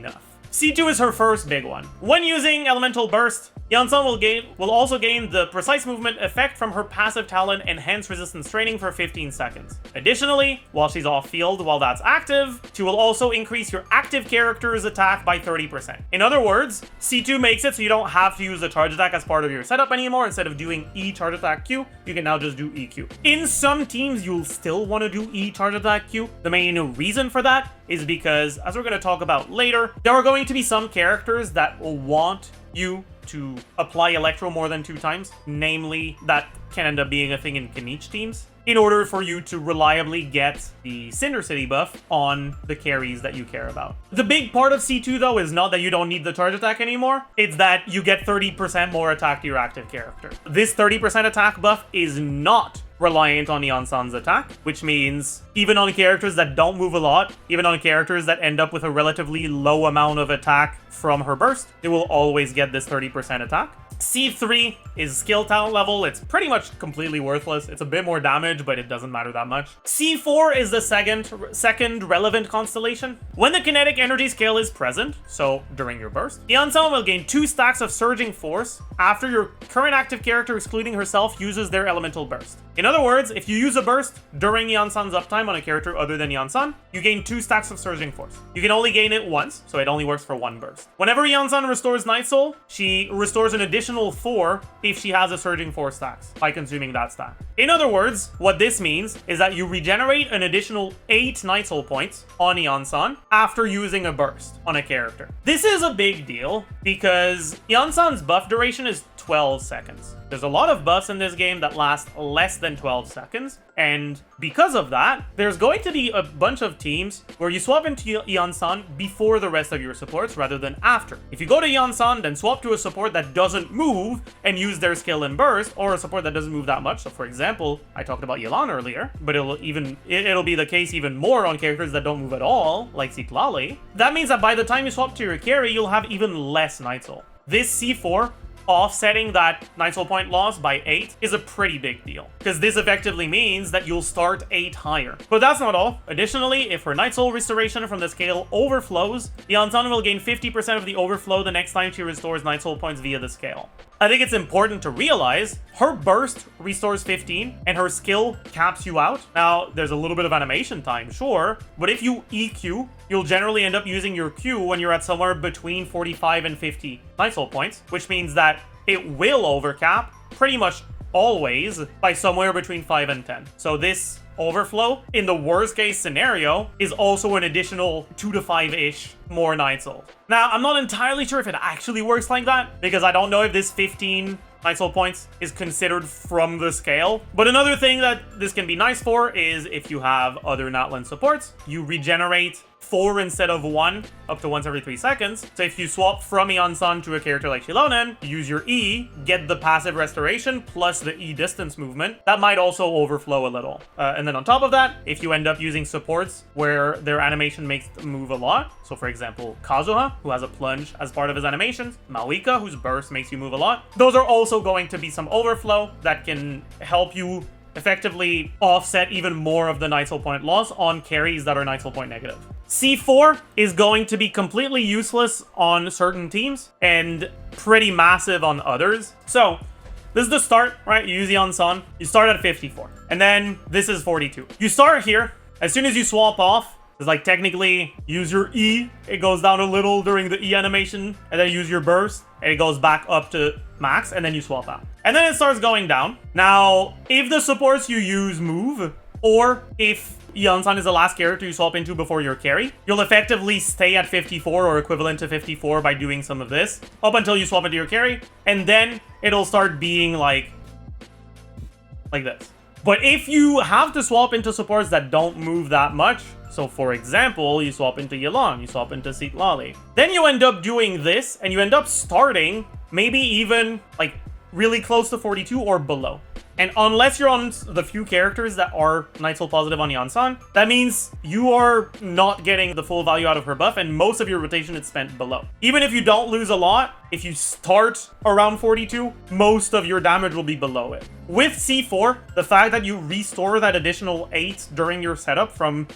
C2 is her first big one. When using Elemental Burst, Iansan will also gain the precise movement effect from her passive talent Enhanced Resistance Training for 15 seconds. Additionally, while she's off field while that's active, she will also increase your active character's attack by 30%. In other words, C2 makes it so you don't have to use the charge attack as part of your setup anymore. Instead of doing E charge attack Q, you can now just do EQ. In some teams, you'll still want to do E charge attack Q. The main reason for that is because, as we're going to talk about later, there are going to be some characters that will want you to apply Electro more than 2 times. Namely, that can end up being a thing in Kinich teams, in order for you to reliably get the Cinder City buff on the carries that you care about. The big part of C2, though, is not that you don't need the charge attack anymore. It's that you get 30% more attack to your active character. This 30% attack buff is not reliant on Iansan's attack, which means even on characters that don't move a lot, even on characters that end up with a relatively low amount of attack from her burst, they will always get this 30% attack. C3 is skill talent level. It's pretty much completely worthless. It's a bit more damage, but it doesn't matter that much. C4 is the second relevant constellation. When the kinetic energy scale is present, so during your burst, Iansan will gain 2 stacks of surging force after your current active character, excluding herself, uses their elemental burst. In other words, if you use a burst during Iansan's uptime on a character other than Iansan, you gain 2 stacks of surging force. You can only gain it once, so it only works for 1 burst. Whenever Iansan restores Nightsoul, she restores an additional 4 if she has a surging force stacks by consuming that stack. In other words, what this means is that you regenerate an additional 8 Nightsoul points on Iansan after using a burst on a character. This is a big deal because Iansan's buff duration is 12 seconds. There's a lot of buffs in this game that last less than 12 seconds, and because of that, there's going to be a bunch of teams where you swap into Iansan before the rest of your supports rather than after. If you go to Iansan, then swap to a support that doesn't move and use their skill and burst, or a support that doesn't move that much. So for example, I talked about Yelan earlier, but it'll be the case even more on characters that don't move at all, like Citlalli. That means that by the time you swap to your carry, you'll have even less Nightsoul. This C4 offsetting that Nightsoul point loss by 8 is a pretty big deal, because this effectively means that you'll start 8 higher. But that's not all. Additionally, if her Nightsoul restoration from the scale overflows, Iansan will gain 50% of the overflow the next time she restores Nightsoul points via the scale. I think it's important to realize her burst restores 15 and her skill caps you out. Now, there's a little bit of animation time, sure, but if you EQ, you'll generally end up using your Q when you're at somewhere between 45 and 50 Nightsoul points, which means that it will overcap pretty much always by somewhere between 5 and 10. So this overflow, in the worst case scenario, is also an additional 2 to 5-ish more Nightsoul. Now, I'm not entirely sure if it actually works like that, because I don't know if this 15 Nightsoul points is considered from the scale. But another thing that this can be nice for is if you have other Natlan supports, you regenerate 4 instead of 1 up to once every 3 seconds. So if you swap from Iansan to a character like Shilonen, use your E, get the passive restoration plus the E distance movement, that might also overflow a little. And then on top of that, if you end up using supports where their animation makes them move a lot, so for example, Kazuha, who has a plunge as part of his animations, Mavuika, whose burst makes you move a lot, those are also going to be some overflow that can help you effectively offset even more of the Nightsoul point loss on carries that are Nightsoul point negative. C4 is going to be completely useless on certain teams and pretty massive on others. So this is the start, right? You use Iansan, you start at 54, and then this is 42. You start here. As soon as you swap off, it's like technically use your E, it goes down a little during the E animation, and then use your burst, and it goes back up to max, and then you swap out. And then it starts going down. Now, if the supports you use move, or if Iansan is the last character you swap into before your carry, you'll effectively stay at 54 or equivalent to 54 by doing some of this, up until you swap into your carry, and then it'll start being like this. But if you have to swap into supports that don't move that much, so for example, you swap into Yelan, you swap into Citlalli, then you end up doing this, and you end up starting maybe even like really close to 42 or below. And unless you're on the few characters that are Nightsoul positive on Iansan, that means you are not getting the full value out of her buff, and most of your rotation is spent below. Even if you don't lose a lot, if you start around 42, most of your damage will be below it. With C4, the fact that you restore that additional 8 during your setup from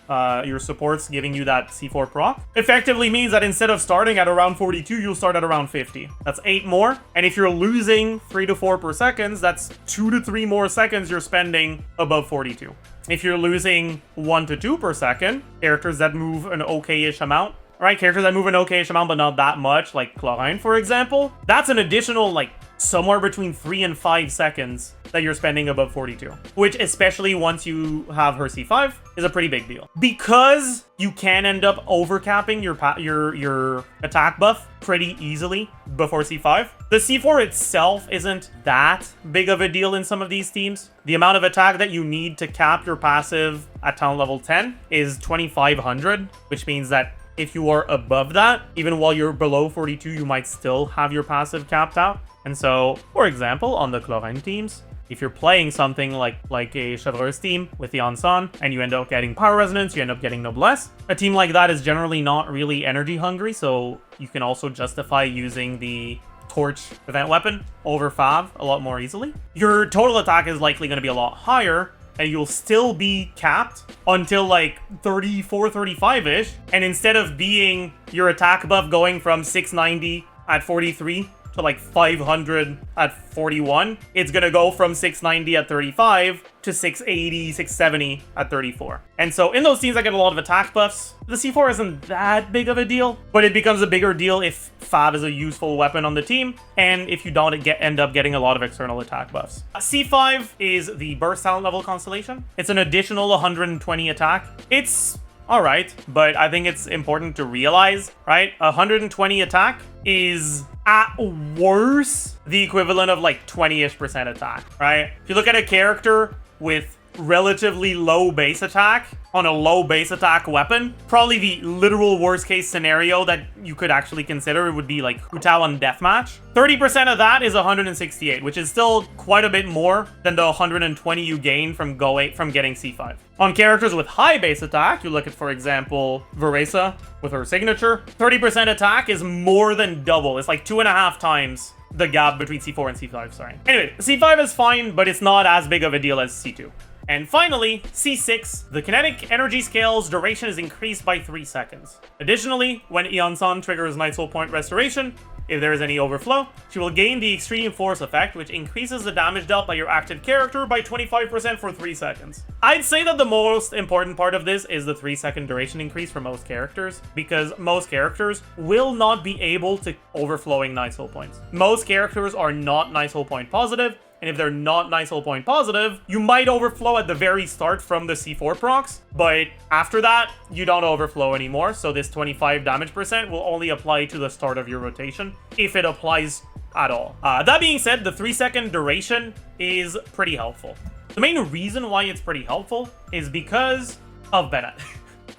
your supports giving you that C4 proc, effectively means that instead of starting at around 42, you'll start at around 50. That's 8 more, and if you're losing 3 to 4 per seconds, that's 2 to 3 more seconds you're spending above 42. If you're losing 1 to 2 per second, characters that move an okay-ish amount, right? Characters that move an okay-ish amount, but not that much, like Clorinde, for example, that's an additional, like, somewhere between 3 and 5 seconds that you're spending above 42, which, especially once you have her C5, is a pretty big deal. Because you can end up overcapping your attack buff pretty easily before C5. The C4 itself isn't that big of a deal in some of these teams. The amount of attack that you need to cap your passive at talent level 10 is 2500, which means that if you are above that, even while you're below 42, you might still have your passive capped out. And so, for example, on the Clorinde teams, if you're playing something like a Chevreuse team with the Iansan, and you end up getting Power Resonance, you end up getting Noblesse, a team like that is generally not really energy hungry, so you can also justify using the Torch event weapon over Fav a lot more easily. Your total attack is likely going to be a lot higher, and you'll still be capped until like 34, 35-ish. And instead of being your attack buff going from 690 at 43 to like 500 at 41, it's gonna go from 690 at 35 to 680, 670 at 34. And so in those teams I get a lot of attack buffs. The C4 isn't that big of a deal, but it becomes a bigger deal if Fav is a useful weapon on the team, and if you don't end up getting a lot of external attack buffs. C5 is the burst talent level constellation. It's an additional 120 attack. It's alright, but I think it's important to realize, right? 120 attack is at worst the equivalent of like 20-ish% attack, right? If you look at a character with relatively low base attack on a low base attack weapon, probably the literal worst case scenario that you could actually consider would be like Hu Tao on Deathmatch. 30% of that is 168, which is still quite a bit more than the 120 you gain from getting C5. On characters with high base attack, you look at, for example, Varesa with her signature. 30% attack is more than double. It's like 2.5 times the gap between C4 and C5, sorry. Anyway, C5 is fine, but it's not as big of a deal as C2. And finally, C6, the kinetic energy scale's duration is increased by 3 seconds. Additionally, when Iansan triggers Nightsoul Point Restoration, if there is any overflow, she will gain the Extreme Force effect, which increases the damage dealt by your active character by 25% for 3 seconds. I'd say that the most important part of this is the 3-second duration increase for most characters, because most characters will not be able to overflowing Nightsoul points. Most characters are not Nightsoul Point positive, and if they're not Nightsoul Point positive, you might overflow at the very start from the C4 procs, but after that, you don't overflow anymore, so this 25 damage percent will only apply to the start of your rotation, if it applies at all. That being said, the 3-second duration is pretty helpful. The main reason why it's pretty helpful is because of Bennett.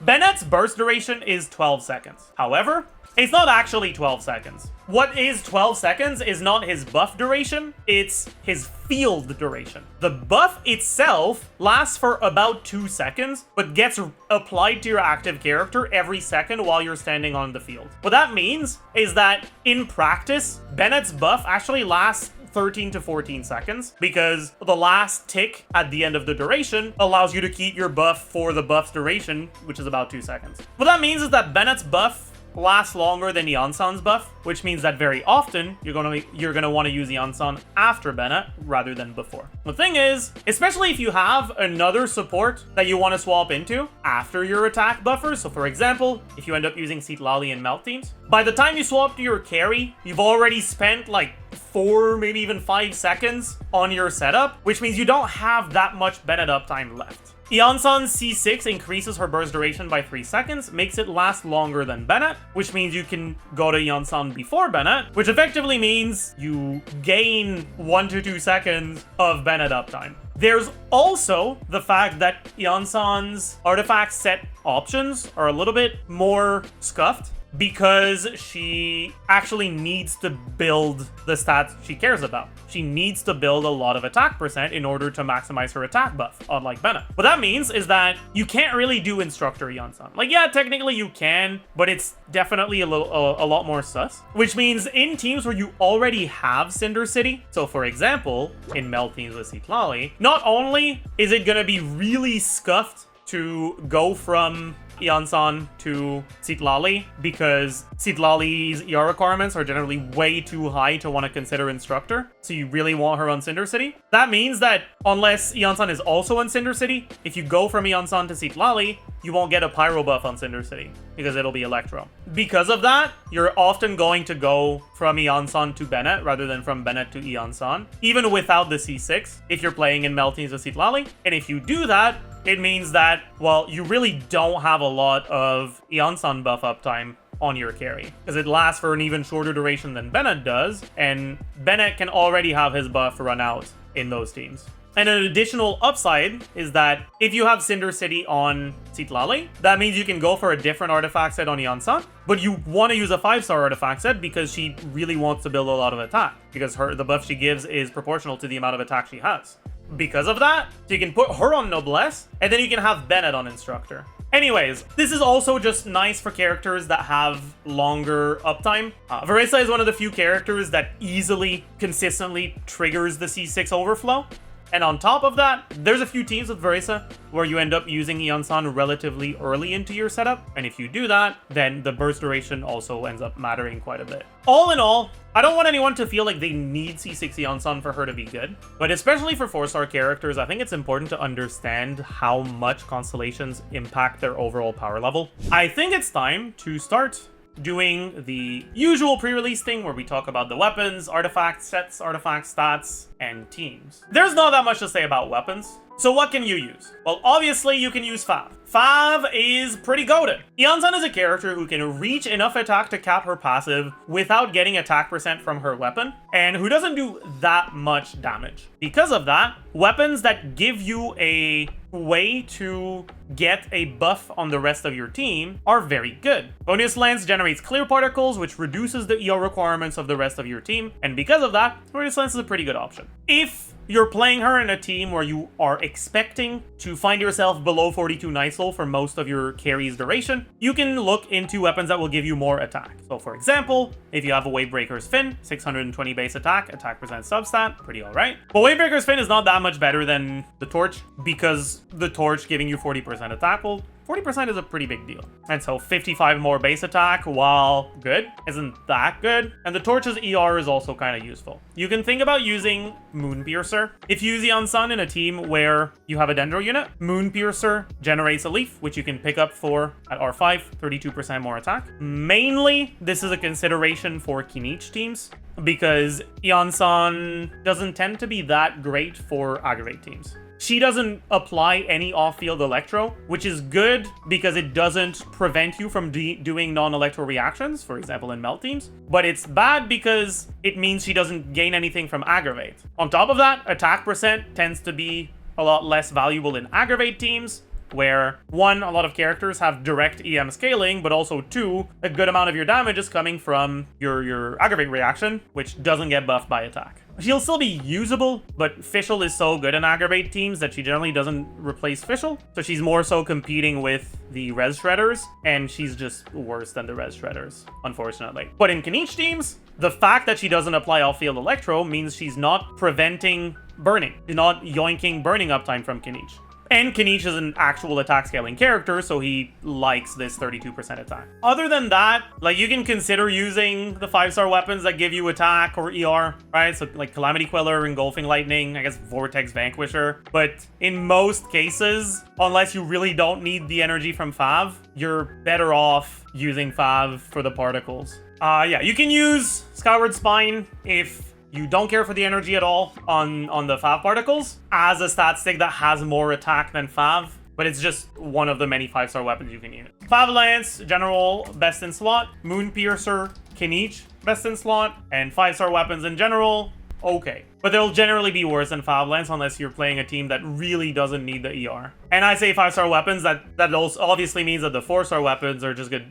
Bennett's burst duration is 12 seconds. However, it's not actually 12 seconds. What is 12 seconds is not his buff duration, it's his field duration. The buff itself lasts for about 2 seconds, but gets applied to your active character every second while you're standing on the field. What that means is that in practice, Bennett's buff actually lasts 13 to 14 seconds, because the last tick at the end of the duration allows you to keep your buff for the buff's duration, which is about 2 seconds. What that means is that Bennett's buff lasts longer than Iansan's buff, which means that very often you're gonna want to use Iansan after Bennett rather than before. The thing is, especially if you have another support that you want to swap into after your attack buffer, so for example, if you end up using Tighnari and Melt teams, by the time you swap to your carry, you've already spent like 4, maybe even 5 seconds on your setup, which means you don't have that much Bennett uptime left. Iansan's C6 increases her burst duration by 3 seconds, makes it last longer than Bennett, which means you can go to Iansan before Bennett, which effectively means you gain 1 to 2 seconds of Bennett uptime. There's also the fact that Iansan's artifact set options are a little bit more scuffed, because she actually needs to build the stats she cares about. She needs to build a lot of attack percent in order to maximize her attack buff, unlike Bennett. What that means is that you can't really do Instructor Iansan. Like, yeah, technically you can, but it's definitely a lot more sus. Which means in teams where you already have Cinder City, so for example, in Meld teams with Tighnari, not only is it gonna be really scuffed to go from Iansan to Tighnari, because Tighnari's ER requirements are generally way too high to want to consider Instructor, so you really want her on Cinder City. That means that unless Iansan is also on Cinder City, if you go from Iansan to Tighnari, you won't get a Pyro buff on Cinder City, because it'll be Electro. Because of that, you're often going to go from Iansan to Bennett rather than from Bennett to Iansan, even without the C6, if you're playing in Meld teams with Tighnari. And if you do that, it means that, well, you really don't have a lot of Iansan buff uptime on your carry, because it lasts for an even shorter duration than Bennett does, and Bennett can already have his buff run out in those teams. And an additional upside is that if you have Cinder City on Tighnari, that means you can go for a different artifact set on Iansan, but you want to use a 5-star artifact set because she really wants to build a lot of attack, because the buff she gives is proportional to the amount of attack she has. Because of that, so you can put her on Noblesse, and then you can have Bennett on Instructor. Anyways, this is also just nice for characters that have longer uptime. Varesa is one of the few characters that easily, consistently triggers the C6 overflow. And on top of that, there's a few teams with Varesa where you end up using Iansan relatively early into your setup. And if you do that, then the burst duration also ends up mattering quite a bit. All in all, I don't want anyone to feel like they need C6 Iansan for her to be good. But especially for 4-star characters, I think it's important to understand how much Constellations impact their overall power level. I think it's time to start doing the usual pre-release thing where we talk about the weapons, artifact sets, artifact stats, and teams. There's not that much to say about weapons. So what can you use? Well, obviously you can use Fav. Fav is pretty goated. Iansan is a character who can reach enough attack to cap her passive without getting attack percent from her weapon, and who doesn't do that much damage. Because of that, weapons that give you a way to get a buff on the rest of your team are very good. Bonus Lens generates clear particles, which reduces the ER requirements of the rest of your team, and because of that, Bonus Lens is a pretty good option. If you're playing her in a team where you are expecting to find yourself below 42 Nightsoul for most of your carry's duration, you can look into weapons that will give you more attack. So for example, if you have a Wavebreaker's Fin, 620 base attack percent substat, pretty alright. But Wavebreaker's Fin is not that much better than the Torch, because the Torch giving you 40% attack, well, 40% is a pretty big deal. And so 55 more base attack, while good, isn't that good. And the Torch's ER is also kind of useful. You can think about using Moonpiercer. If you use Iansan in a team where you have a Dendro unit, Moonpiercer generates a leaf, which you can pick up for at R5, 32% more attack. Mainly, this is a consideration for Kinich teams, because Iansan doesn't tend to be that great for aggravate teams. She doesn't apply any off-field electro, which is good because it doesn't prevent you from doing non-electro reactions, for example in melt teams, but it's bad because it means she doesn't gain anything from aggravate. On top of that, attack percent tends to be a lot less valuable in aggravate teams, where 1, a lot of characters have direct EM scaling, but also 2, a good amount of your damage is coming from your aggravate reaction, which doesn't get buffed by attack. She'll still be usable, but Fischl is so good in aggravate teams that she generally doesn't replace Fischl, so she's more so competing with the Res Shredders, and she's just worse than the Res Shredders, unfortunately. But in Kinich teams, the fact that she doesn't apply off-field electro means she's not preventing burning. She's not yoinking burning uptime from Kinich. And Kinich is an actual attack scaling character, so he likes this 32% attack. Other than that, like, you can consider using the 5-star weapons that give you attack or ER, right? So like Calamity Queller, Engulfing Lightning, I guess Vortex Vanquisher. But in most cases, unless you really don't need the energy from Fav, you're better off using Fav for the particles. Yeah, you can use Skyward Spine if you don't care for the energy at all on the Fav particles as a stat stick that has more attack than Fav, but it's just one of the many 5-star weapons you can use. Fav Lance, general, best in slot. Moonpiercer, Kinich, best in slot. And 5-star weapons in general, okay. But they'll generally be worse than Fav Lance unless you're playing a team that really doesn't need the ER. And I say 5-star weapons, that also obviously means that the 4-star weapons are just gonna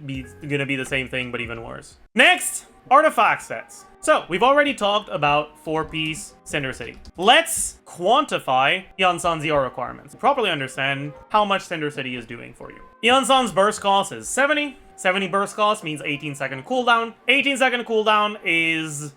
be the same thing, but even worse. Next, artifact sets. So, we've already talked about 4-piece Cinder City. Let's quantify Iansan's ER requirements to properly understand how much Cinder City is doing for you. Iansan's burst cost is 70. 70 burst cost means 18-second cooldown. 18-second cooldown is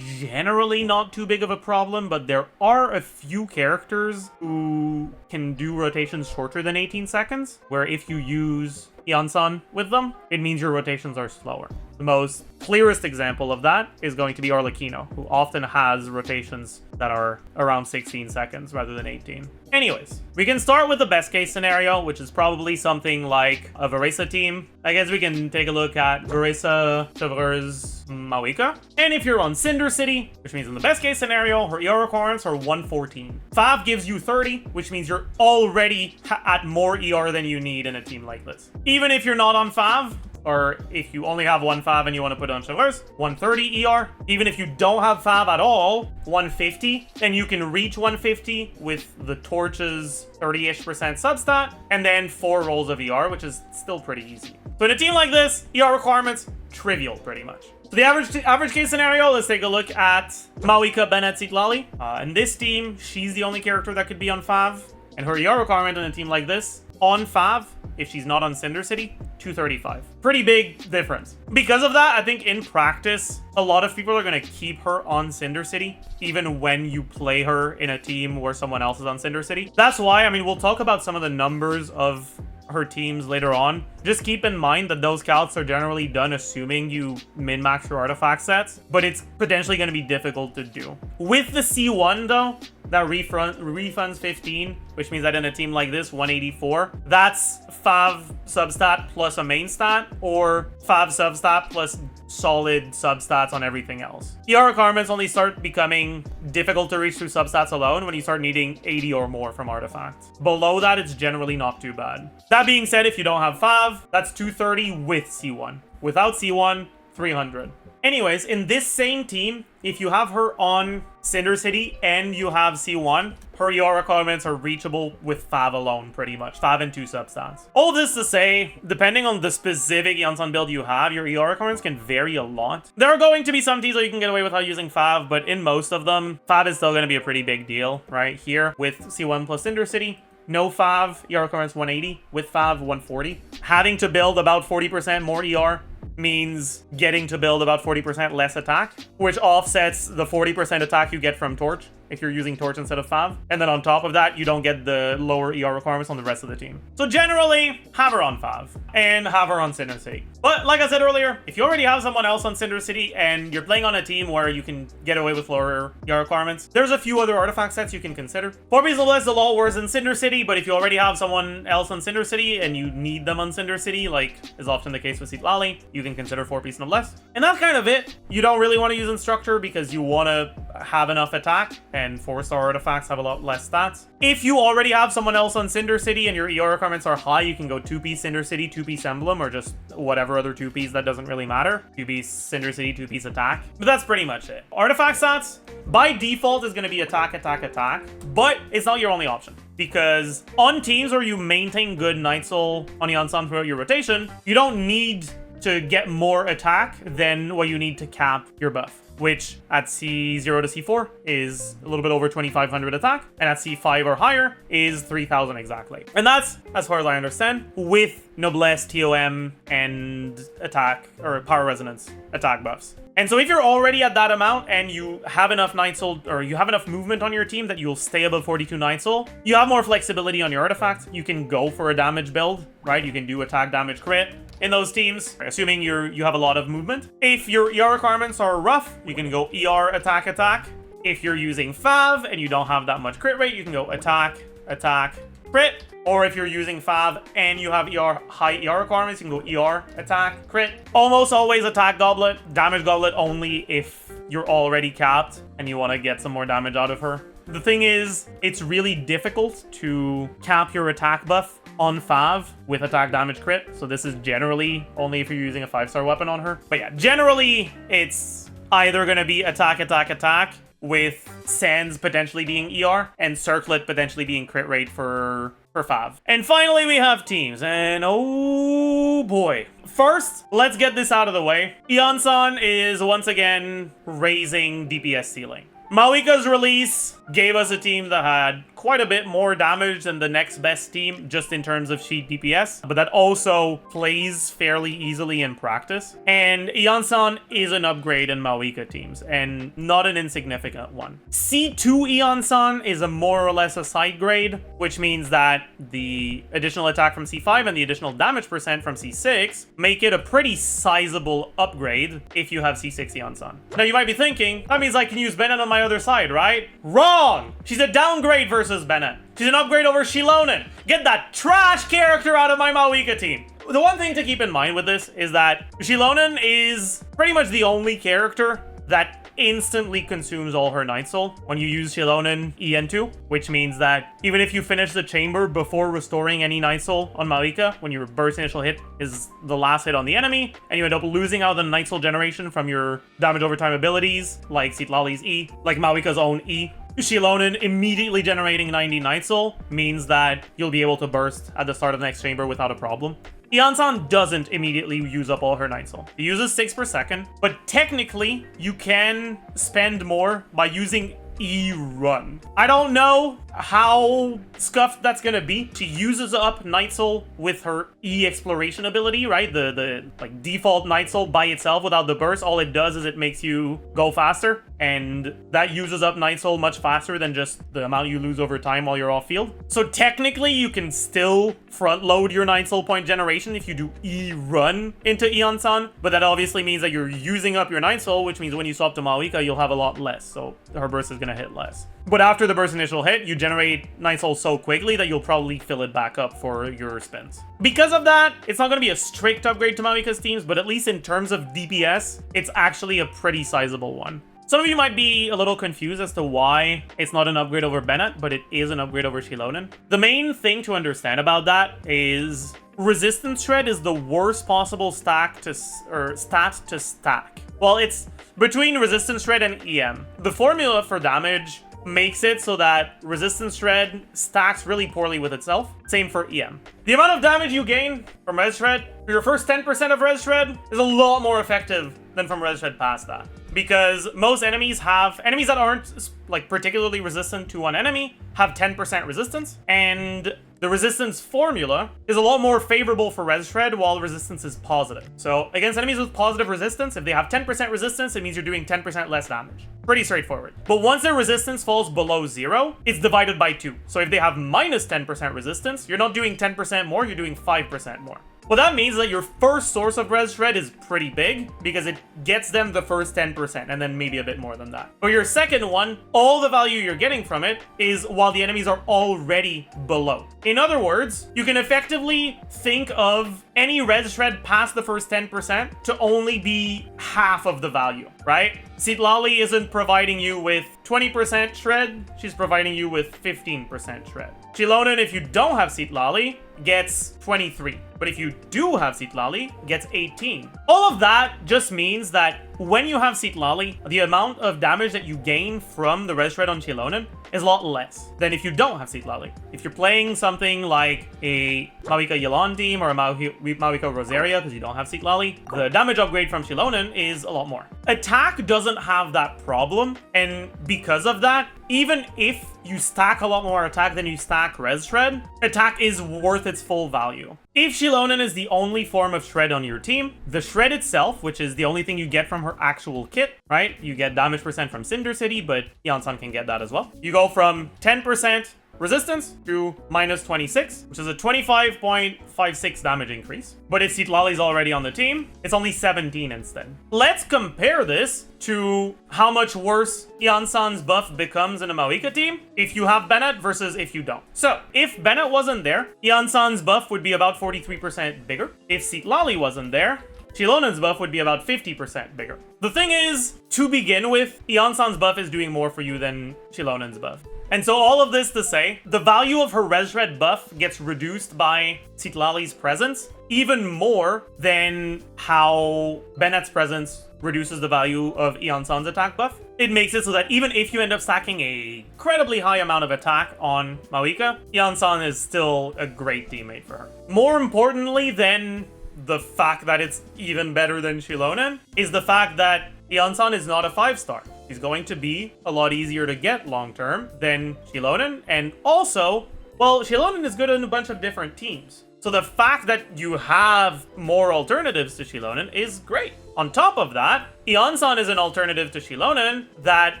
generally not too big of a problem, but there are a few characters who can do rotations shorter than 18 seconds, where if you use Iansan with them, it means your rotations are slower. The most clearest example of that is going to be Arlecchino, who often has rotations that are around 16 seconds rather than 18. Anyways, we can start with the best case scenario, which is probably something like a Varesa team. I guess we can take a look at Varesa, Chevreuse, Mavuika. And if you're on Cinder City, which means in the best case scenario, her ER requirements are 114. Fav gives you 30, which means you're already at more ER than you need in a team like this. Even if you're not on Fav, or if you only have one Fav and you want to put on Chevreuse, 130 ER. Even if you don't have Fav at all, 150. Then you can reach 150 with the Torch's 30-ish% substat, and then 4 rolls of ER, which is still pretty easy. So in a team like this, ER requirements, trivial pretty much. So the average case scenario, let's take a look at Mavuika, Bennett, Iansan. In this team, she's the only character that could be on Fav, and her ER requirement in a team like this, on Fav, if she's not on Cinder City, 235. Pretty big difference. Because of that, I think in practice, a lot of people are going to keep her on Cinder City, even when you play her in a team where someone else is on Cinder City. That's why, I mean, we'll talk about some of the numbers of her teams later on. Just keep in mind that those calcs are generally done assuming you min-max your artifact sets, but it's potentially going to be difficult to do. With the C1 though, that refunds 15, which means that in a team like this, 184, that's 5 substat plus a main stat, or 5 substat plus solid substats on everything else. ER requirements only start becoming difficult to reach through substats alone when you start needing 80 or more from artifacts. Below that, it's generally not too bad. That being said, if you don't have 5, that's 230 with C1. Without C1, 300. Anyways, in this same team, if you have her on Cinder City and you have C1, her ER requirements are reachable with 5 alone, pretty much. 5 and 2 substats. All this to say, depending on the specific Iansan build you have, your ER requirements can vary a lot. There are going to be some teams where you can get away without using 5, but in most of them, 5 is still going to be a pretty big deal, right? Here, with C1 plus Cinder City, no 5, ER requirements 180, with 5, 140. Having to build about 40% more ER means getting to build about 40% less attack, which offsets the 40% attack you get from Torch if you're using Torch instead of 5. And then on top of that, you don't get the lower ER requirements on the rest of the team. So generally, have her on 5 and have her on Cinder City. But like I said earlier, if you already have someone else on Cinder City and you're playing on a team where you can get away with lower ER requirements, there's a few other artifact sets you can consider. 4 pieces of less the law wars in Cinder City, but if you already have someone else on Cinder City and you need them on Cinder City, like is often the case with Tighnari, you can consider 4 pieces of less. And that's kind of it. You don't really want to use Instructor because you want to have enough attack, and 4-star artifacts have a lot less stats. If you already have someone else on Cinder City and your ER requirements are high, you can go 2-piece Cinder City, 2-piece Emblem, or just whatever other 2-piece, that doesn't really matter. 2-piece Cinder City, 2-piece attack. But that's pretty much it. Artifact stats, by default, is going to be attack, attack, attack, but it's not your only option. Because on teams where you maintain good Nightsoul on Iansan throughout your rotation, you don't need to get more attack than what you need to cap your buff, which at C0 to C4 is a little bit over 2,500 attack, and at C5 or higher is 3,000 exactly. And that's, as far as I understand, with Noblesse, TOM, and attack, or Power Resonance attack buffs. And so if you're already at that amount and you have enough Nightsoul, or you have enough movement on your team that you'll stay above 42 Nightsoul, you have more flexibility on your artifacts. You can go for a damage build, right? You can do attack, damage, crit in those teams, assuming you have a lot of movement. If your ER requirements are rough, you can go ER, attack, attack. If you're using Fav and you don't have that much crit rate, you can go attack, attack, crit. Or if you're using Fav and you have high ER requirements, you can go ER, attack, crit. Almost always attack goblet, damage goblet only if you're already capped and you want to get some more damage out of her. The thing is, it's really difficult to cap your attack buff on Fav with attack, damage, crit. So this is generally only if you're using a 5-star weapon on her. But yeah, generally it's either going to be attack, attack, attack, with Sands potentially being ER and Circlet potentially being crit rate for Fav. And finally, we have teams, and oh boy. First, let's get this out of the way. Iansan is once again raising DPS ceiling. Mavuika's release gave us a team that had quite a bit more damage than the next best team, just in terms of sheet DPS, but that also plays fairly easily in practice. And Iansan is an upgrade in Mavuika teams, and not an insignificant one. C2 Iansan is a more or less a side grade, which means that the additional attack from C5 and the additional damage percent from C6 make it a pretty sizable upgrade if you have C6 Iansan. Now you might be thinking, that means I can use Bennett on my other side, right? Wrong! She's a downgrade versus Bennett. She's an upgrade over Xiao. Get that trash character out of my Mavuika team. The one thing to keep in mind with this is that Xiao is pretty much the only character that instantly consumes all her Nightsoul when you use Xiao EN2, which means that even if you finish the chamber before restoring any Nightsoul on Mavuika, when your burst initial hit is the last hit on the enemy, and you end up losing out the Nightsoul generation from your damage over time abilities, like Tighnari's E, like Mavuika's own E, Xiao immediately generating 90 Nightsoul means that you'll be able to burst at the start of the next chamber without a problem. Iansan doesn't immediately use up all her Nightsoul. It uses 6 per second, but technically you can spend more by using E-Run. I don't know how scuffed that's gonna be. She uses up Nightsoul with her E-Exploration ability, right? The like default Nightsoul by itself without the burst. All it does is it makes you go faster, and that uses up Nightsoul much faster than just the amount you lose over time while you're off field. So technically, you can still front load your Nightsoul point generation if you do E-Run into Iansan, but that obviously means that you're using up your Nightsoul, which means when you swap to Mavuika, you'll have a lot less, so her burst is gonna hit less. But after the burst initial hit, you generate Nightsoul so quickly that you'll probably fill it back up for your spins. Because of that, it's not going to be a strict upgrade to Mavuika's teams, but at least in terms of DPS, it's actually a pretty sizable one. Some of you might be a little confused as to why it's not an upgrade over Bennett, but it is an upgrade over Xiaonan. The main thing to understand about that is Resistance Shred is the worst possible stat to stack. Well, it's between Resistance Shred and EM. The formula for damage makes it so that Resistance Shred stacks really poorly with itself. Same for EM. The amount of damage you gain from Res Shred for your first 10% of Res Shred is a lot more effective than from Res Shred past that. Because most enemies that aren't like particularly resistant to one enemy have 10% resistance, and the resistance formula is a lot more favorable for Res Shred while resistance is positive. So against enemies with positive resistance, if they have 10% resistance, it means you're doing 10% less damage. Pretty straightforward. But once their resistance falls below 0, it's divided by 2. So if they have minus 10% resistance, you're not doing 10% more, you're doing 5% more. Well, that means that your first source of Res Shred is pretty big, because it gets them the first 10%, and then maybe a bit more than that. For your second one, all the value you're getting from it is while the enemies are already below. In other words, you can effectively think of any Res Shred past the first 10% to only be half of the value, right? Citlali isn't providing you with 20% shred, she's providing you with 15% shred. Xiaonan, if you don't have Citlali, gets 23. But if you do have Citlali, gets 18. All of that just means that when you have Citlali, the amount of damage that you gain from the Res Shred on Xiaonan is a lot less than if you don't have Citlali. If you're playing something like a Mavuika Yelan team or a Mavuika Rosaria because you don't have Citlali, the damage upgrade from Xiaonan is a lot more. Attack doesn't have that problem, and because of that, even if you stack a lot more attack than you stack Res Shred, attack is worth its full value. If Xiaonan is the only form of Shred on your team, the Shred itself, which is the only thing you get from her actual kit, right? You get damage percent from Cinder City, but Iansan can get that as well. You go from 10% resistance to minus 26, which is a 25.56 damage increase. But if Citlali's already on the team, it's only 17 instead. Let's compare this to how much worse Iansan's buff becomes in a Mavuika team if you have Bennett versus if you don't. So, if Bennett wasn't there, Iansan's buff would be about 43% bigger. If Citlali wasn't there, Xiaonan's buff would be about 50% bigger. The thing is, to begin with, Iansan's buff is doing more for you than Xiaonan's buff. And so all of this to say, the value of her Res Shred buff gets reduced by Citlali's presence even more than how Bennett's presence reduces the value of Iansan's attack buff. It makes it so that even if you end up stacking a incredibly high amount of attack on Mavuika, Iansan is still a great teammate for her. More importantly than the fact that it's even better than Xiaonan is the fact that Iansan is not a 5-star. He's going to be a lot easier to get long-term than Xiaonan, and also, well, Xiaonan is good in a bunch of different teams. So the fact that you have more alternatives to Xiaonan is great. On top of that, Iansan is an alternative to Xiaonan that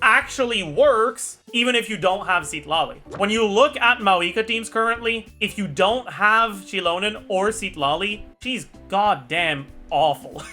actually works even if you don't have Citlali. When you look at Mavuika teams currently, if you don't have Xiaonan or Citlali, she's goddamn awful.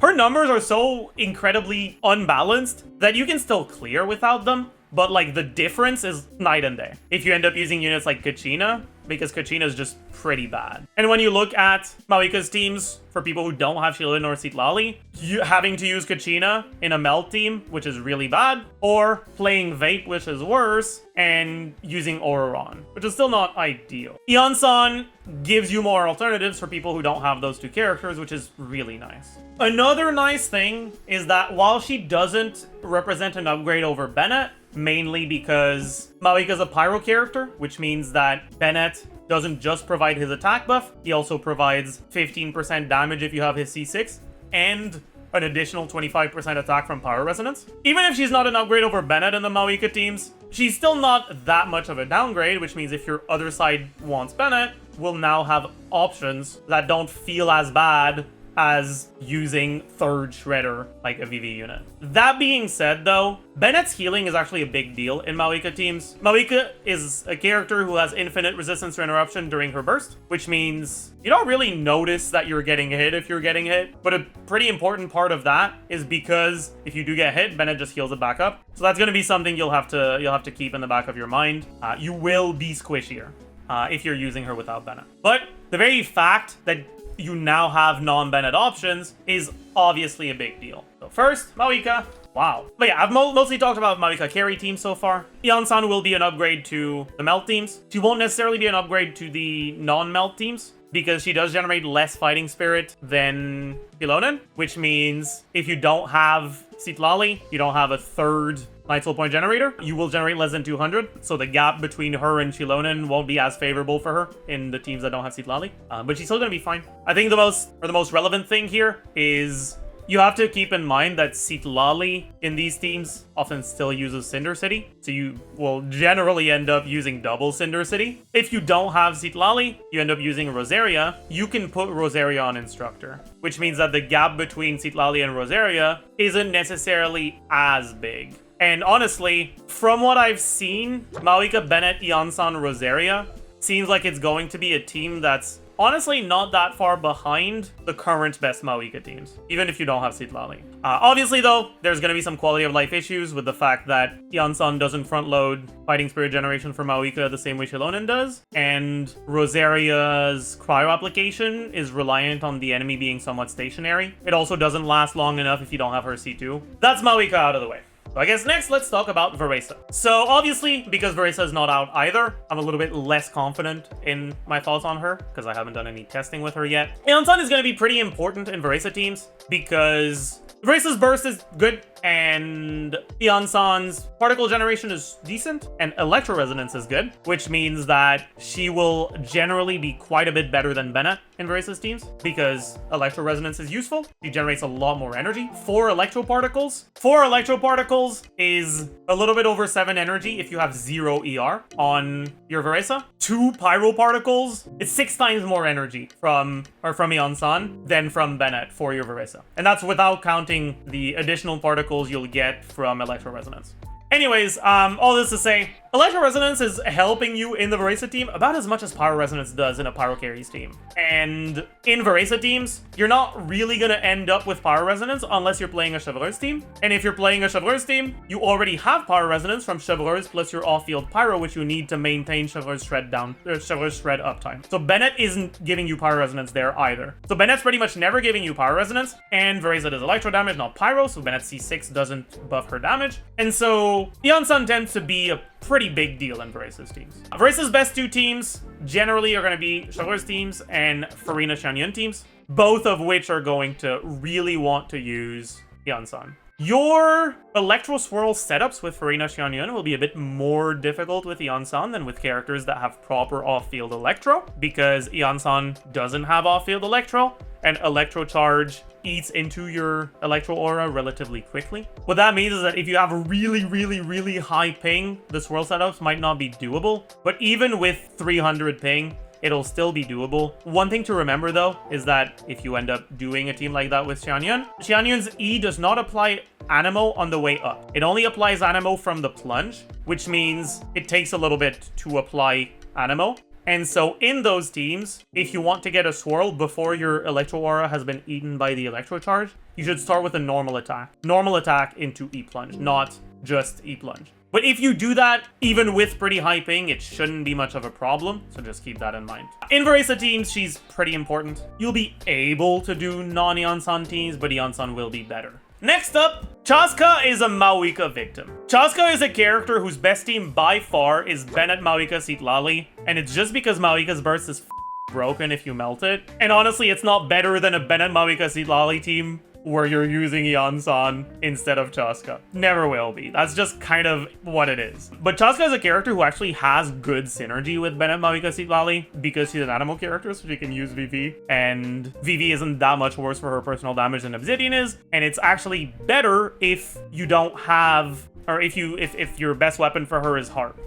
Her numbers are so incredibly unbalanced that you can still clear without them, but like the difference is night and day if you end up using units like Kachina, because Kachina is just pretty bad. And when you look at Mavuika's teams, for people who don't have Xiaonan or Citlali, you having to use Kachina in a melt team, which is really bad, or playing Vape, which is worse, and using Auroron, which is still not ideal. Iansan gives you more alternatives for people who don't have those two characters, which is really nice. Another nice thing is that while she doesn't represent an upgrade over Bennett, mainly because Mavuika's a Pyro character, which means that Bennett doesn't just provide his attack buff, he also provides 15% damage if you have his C6, and an additional 25% attack from Pyro Resonance. Even if she's not an upgrade over Bennett in the Mavuika teams, she's still not that much of a downgrade, which means if your other side wants Bennett, we'll now have options that don't feel as bad as using third Shredder like a VV unit. That being said though, Bennett's healing is actually a big deal in Mavuika teams. Mavuika is a character who has infinite resistance to interruption during her burst, which means you don't really notice that you're getting hit if you're getting hit, but a pretty important part of that is because if you do get hit, Bennett just heals it back up. So that's going to be something you'll have to keep in the back of your mind. You will be squishier if you're using her without Bennett. But the very fact that you now have non-Bennett options is obviously a big deal. So first, Mavuika. Wow. But yeah, I've mostly talked about Mavuika carry team so far. Iansan will be an upgrade to the melt teams. She won't necessarily be an upgrade to the non-melt teams, because she does generate less fighting spirit than Xilonen, which means if you don't have Citlali, you don't have a third Nightsoul point generator, you will generate less than 200, so the gap between her and Xilonen won't be as favorable for her in the teams that don't have Citlali, but she's still gonna be fine. I think the most relevant thing here is you have to keep in mind that Citlali in these teams often still uses Cinder City, so you will generally end up using double Cinder City. If you don't have Citlali, you end up using Rosaria. You can put Rosaria on Instructor, which means that the gap between Citlali and Rosaria isn't necessarily as big. And honestly, from what I've seen, Mavuika, Bennett, Iansan, Rosaria seems like it's going to be a team that's honestly not that far behind the current best Mavuika teams, even if you don't have Citlali. Obviously though, there's going to be some quality of life issues with the fact that Iansan doesn't front load Fighting Spirit generation for Mavuika the same way Xilonen does, and Rosaria's cryo application is reliant on the enemy being somewhat stationary. It also doesn't last long enough if you don't have her C2. That's Mavuika out of the way. So I guess next, let's talk about Varesa. So obviously, because Varesa is not out either, I'm a little bit less confident in my thoughts on her, because I haven't done any testing with her yet. Iansan is going to be pretty important in Varesa teams, because Varesa's burst is good, and Iansan's particle generation is decent, and electro resonance is good, which means that she will generally be quite a bit better than Bennett in Varesa's teams, because electro resonance is useful. She generates a lot more energy. 4 electro particles is a little bit over 7 energy if you have 0 ER on your Varesa. 2 pyro particles, it's 6 times more energy from Iansan than from Bennett for your Varesa, and that's without counting the additional particles you'll get from electro resonance. Anyways, all this to say, electro resonance is helping you in the Varesa team about as much as pyro resonance does in a pyro carries team. And in Varesa teams, you're not really gonna end up with pyro resonance unless you're playing a Chevreuse team. And if you're playing a Chevreuse team, you already have pyro resonance from Chevreuse plus your off-field pyro, which you need to maintain Chevreuse shred uptime. So Bennett isn't giving you pyro resonance there either. So Bennett's pretty much never giving you pyro resonance, and Varesa does electro damage, not pyro, so Bennett C6 doesn't buff her damage. And so Iansan tends to be a pretty big deal in Varesa's teams. Varesa's best 2 teams generally are going to be Chevreuse teams and Farina Xianyun teams, both of which are going to really want to use Iansan. Your Electro Swirl setups with Farina Xianyun will be a bit more difficult with Iansan than with characters that have proper off-field Electro, because Iansan doesn't have off-field Electro, and Electro Charge eats into your Electro Aura relatively quickly. What that means is that if you have a really high ping, the Swirl setups might not be doable, but even with 300 ping, it'll still be doable. One thing to remember though is that if you end up doing a team like that with Xianyun, Xianyun's E does not apply Animo on the way up. It only applies Animo from the plunge, which means it takes a little bit to apply Animo. And so in those teams, if you want to get a swirl before your Electro Aura has been eaten by the Electro Charge, you should start with a normal attack. Normal attack into E-Plunge, not just E-Plunge. But if you do that, even with pretty high ping, it shouldn't be much of a problem, so just keep that in mind. In Varesa teams, she's pretty important. You'll be able to do non-Iansan teams, but Iansan will be better. Next up, Chasca is a Mavuika victim. Chasca is a character whose best team by far is Bennett, Mavuika, Citlali, and it's just because Mavuika's burst is broken if you melt it. And honestly, it's not better than a Bennett, Mavuika, Citlali team where you're using Iansan instead of Chasca. Never will be. That's just kind of what it is. But Chasca is a character who actually has good synergy with Bennett, Mavuika, Citlali because she's an animal character, so she can use VV. And VV isn't that much worse for her personal damage than Obsidian is. And it's actually better if you don't have or if your best weapon for her is Harp,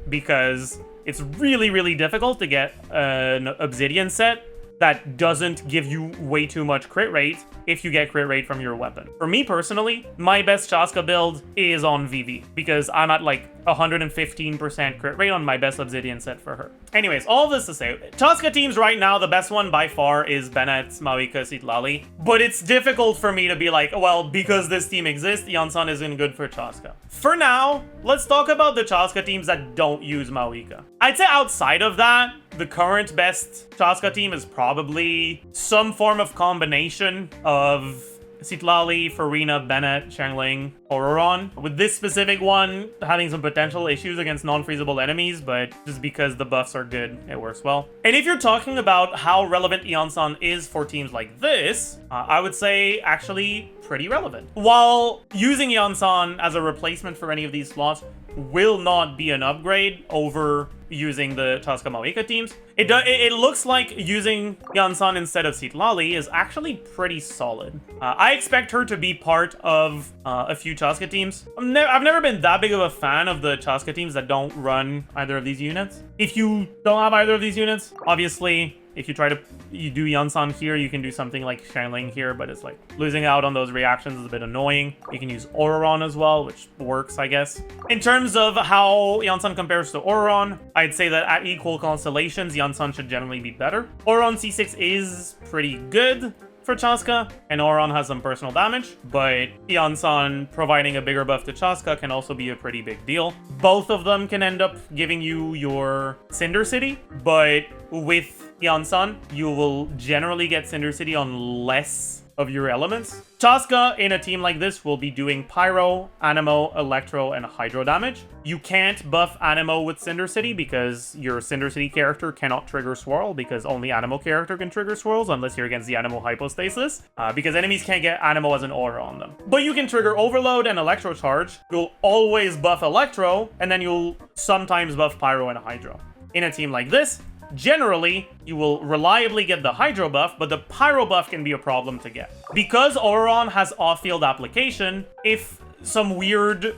because it's really difficult to get an Obsidian set that doesn't give you way too much crit rate if you get crit rate from your weapon. For me personally, my best Chasca build is on VV, because I'm at like 115% crit rate on my best Obsidian set for her. Anyways, all this to say, Chasca teams right now, the best one by far is Bennett, Mavuika, Citlalli. But it's difficult for me to be like, well, because this team exists, Iansan isn't good for Chasca. For now, let's talk about the Chasca teams that don't use Mavuika. I'd say outside of that, the current best Chasca team is probably some form of combination of Citlalli, Farina, Bennett, Xiangling, Ororon. With this specific one having some potential issues against non-freezable enemies, but just because the buffs are good, it works well. And if you're talking about how relevant Iansan is for teams like this, I would say actually pretty relevant. While using Iansan as a replacement for any of these slots will not be an upgrade over using the Chasca Mavuika teams, it looks like using Iansan instead of Citlalli is actually pretty solid. I expect her to be part of a few Chasca teams. I've never been that big of a fan of the Chasca teams that don't run either of these units. If you don't have either of these units, obviously, if you do Iansan here, you can do something like Xiangling here, but it's like losing out on those reactions is a bit annoying. You can use Ororon as well, which works, I guess. In terms of how Iansan compares to Ororon, I'd say that at equal constellations, Iansan should generally be better. Ororon C6 is pretty good for Chasca, and Ororon has some personal damage, but Iansan providing a bigger buff to Chasca can also be a pretty big deal. Both of them can end up giving you your Cinder City, but with Iansan, you will generally get Cinder City on less of your elements. Chasca in a team like this will be doing Pyro, Anemo, Electro, and Hydro damage. You can't buff Anemo with Cinder City because your Cinder City character cannot trigger Swirl, because only Anemo character can trigger Swirls unless you're against the Anemo Hypostasis, because enemies can't get Anemo as an aura on them. But you can trigger Overload and Electro Charge. You'll always buff Electro, and then you'll sometimes buff Pyro and Hydro. In a team like this, generally, you will reliably get the Hydro buff, but the Pyro buff can be a problem to get. Because Ororon has off-field application, if some weird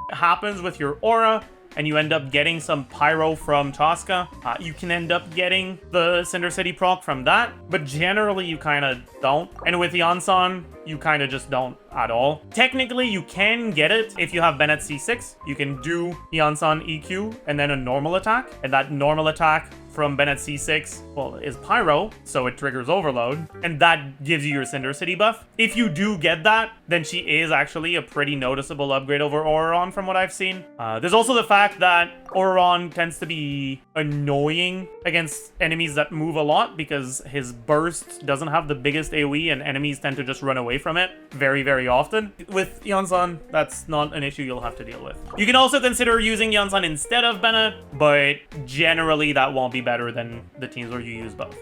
happens with your aura, and you end up getting some Pyro from Chasca, you can end up getting the Cinder City proc from that, but generally you kind of don't. And with Iansan, you kind of just don't at all. Technically, you can get it if you have Bennett C6. You can do Iansan EQ and then a normal attack, and that normal attack from Bennett C6, well, is Pyro, so it triggers Overload, and that gives you your Cinder City buff. If you do get that, then she is actually a pretty noticeable upgrade over Ororon from what I've seen. There's also the fact that Ororon tends to be annoying against enemies that move a lot because his burst doesn't have the biggest AoE and enemies tend to just run away from it very often. With Iansan, that's not an issue you'll have to deal with. You can also consider using Iansan instead of Bennett, but generally that won't be better than the teams where you use both.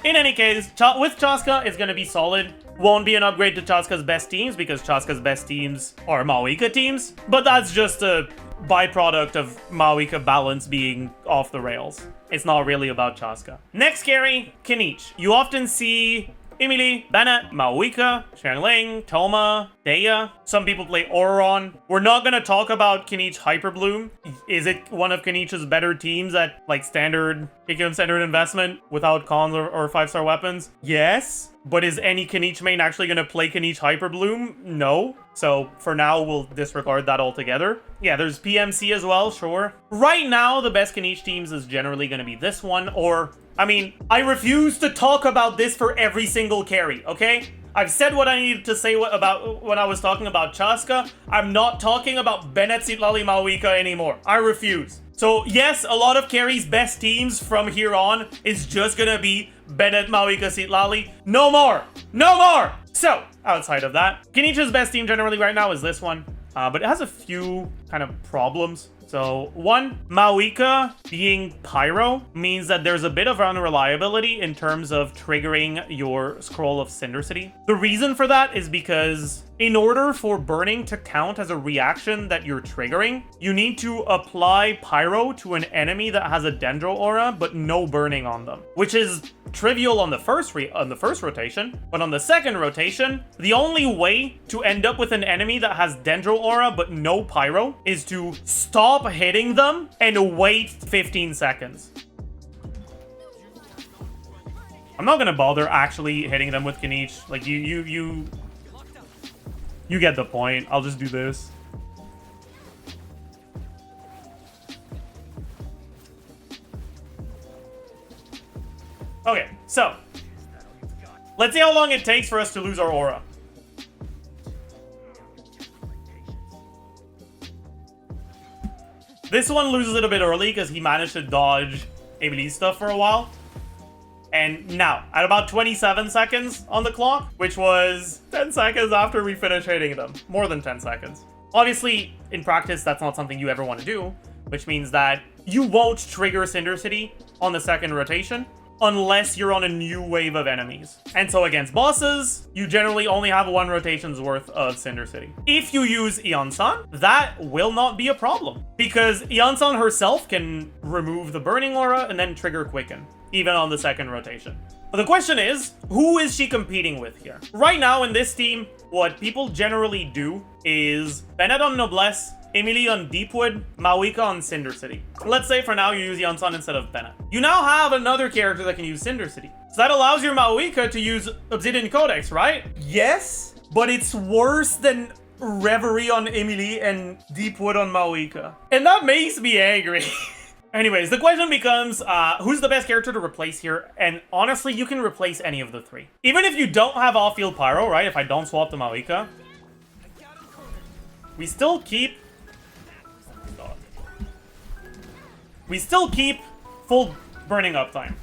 In any case, with Chasca, it's going to be solid. Won't be an upgrade to Chasca's best teams because Chasca's best teams are Mavuika teams, but that's just a byproduct of Mavuika balance being off the rails. It's not really about Chasca. Next carry, Kinich. You often see Emily, Bennett, Mavuika, Xiangling, Toma, Daya. Some people play Ororon. We're not going to talk about Kinich Hyperbloom. Is it one of Kinich's better teams at like standard investment without cons or 5-star weapons? Yes. But is any Kinich main actually going to play Kinich Hyperbloom? No. So for now, we'll disregard that altogether. Yeah, there's PMC as well, sure. Right now, the best Kinich teams is generally going to be this one, or I mean, I refuse to talk about this for every single carry, okay? I've said what I needed to say about when I was talking about Chasca. I'm not talking about Bennett, Citlalli, Mavuika anymore. I refuse. So yes, a lot of carries' best teams from here on is just gonna be Bennett, Mavuika, Citlalli. No more! No more! So, outside of that, Kinich's best team generally right now is this one. But it has a few kind of problems. So, one, Mavuika being Pyro means that there's a bit of unreliability in terms of triggering your Scroll of Cinder City. The reason for that is because in order for burning to count as a reaction that you're triggering, you need to apply Pyro to an enemy that has a Dendro aura, but no burning on them, which is trivial on the first rotation, but on the second rotation, the only way to end up with an enemy that has Dendro aura but no Pyro is to stop hitting them and wait 15 seconds. I'm not gonna bother actually hitting them with Kinich. Like, you get the point. I'll just do this. Okay, so let's see how long it takes for us to lose our aura. This one loses it a bit early because he managed to dodge Emily's stuff for a while. And now, at about 27 seconds on the clock, which was 10 seconds after we finished hitting them. More than 10 seconds. Obviously, in practice, that's not something you ever want to do, which means that you won't trigger Cinder City on the second rotation unless you're on a new wave of enemies. And so against bosses, you generally only have one rotation's worth of Cinder City. If you use Iansan, that will not be a problem, because Iansan herself can remove the Burning Aura and then trigger Quicken, even on the second rotation. But the question is, who is she competing with here? Right now in this team, what people generally do is Bennett on Noblesse, Emily on Deepwood, Mavuika on Cinder City. Let's say for now you use Iansan instead of Bennett. You now have another character that can use Cinder City. So that allows your Mavuika to use Obsidian Codex, right? Yes, but it's worse than Reverie on Emily and Deepwood on Mavuika. And that makes me angry. Anyways, the question becomes, who's the best character to replace here? And honestly, you can replace any of the three. Even if you don't have off-field Pyro, right? If I don't swap the Mavuika, we still keep... We still keep full burning uptime.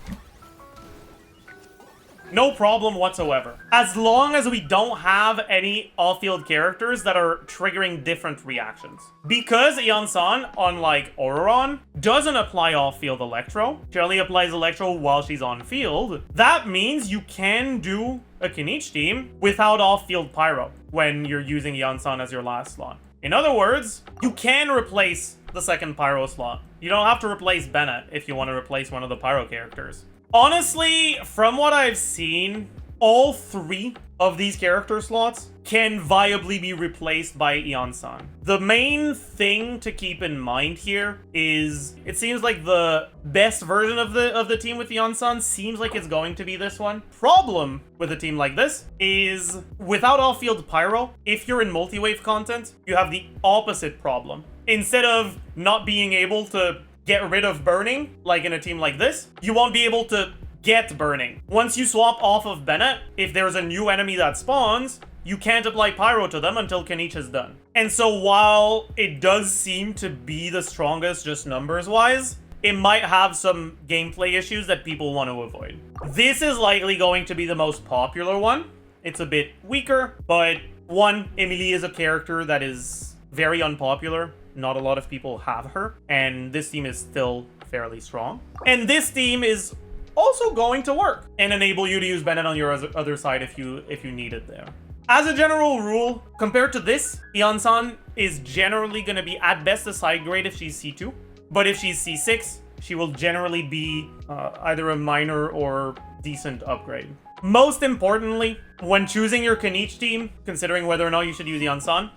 No problem whatsoever. As long as we don't have any off-field characters that are triggering different reactions. Because Iansan, unlike Auroron, doesn't apply off-field Electro. She only applies Electro while she's on field. That means you can do a Kinich team without off-field Pyro when you're using Iansan as your last slot. In other words, you can replace the second Pyro slot. You don't have to replace Bennett if you want to replace one of the Pyro characters. Honestly, from what I've seen, all three of these character slots can viably be replaced by Iansan. The main thing to keep in mind here is it seems like the best version of the team with Iansan seems like it's going to be this one. Problem with a team like this is without off-field Pyro, if you're in multi-wave content, you have the opposite problem. Instead of not being able to get rid of burning, like in a team like this, you won't be able to get burning. Once you swap off of Bennett, if there's a new enemy that spawns, you can't apply Pyro to them until Kinich is done. And so while it does seem to be the strongest just numbers-wise, it might have some gameplay issues that people want to avoid. This is likely going to be the most popular one. It's a bit weaker, but one, Emily is a character that is very unpopular. Not a lot of people have her, and this team is still fairly strong. And this team is also going to work and enable you to use Bennett on your other side if you need it there. As a general rule, compared to this, Iansan is generally going to be at best a side grade if she's C2, but if she's C6, she will generally be either a minor or decent upgrade. Most importantly, when choosing your Kinich team, considering whether or not you should use Iansan,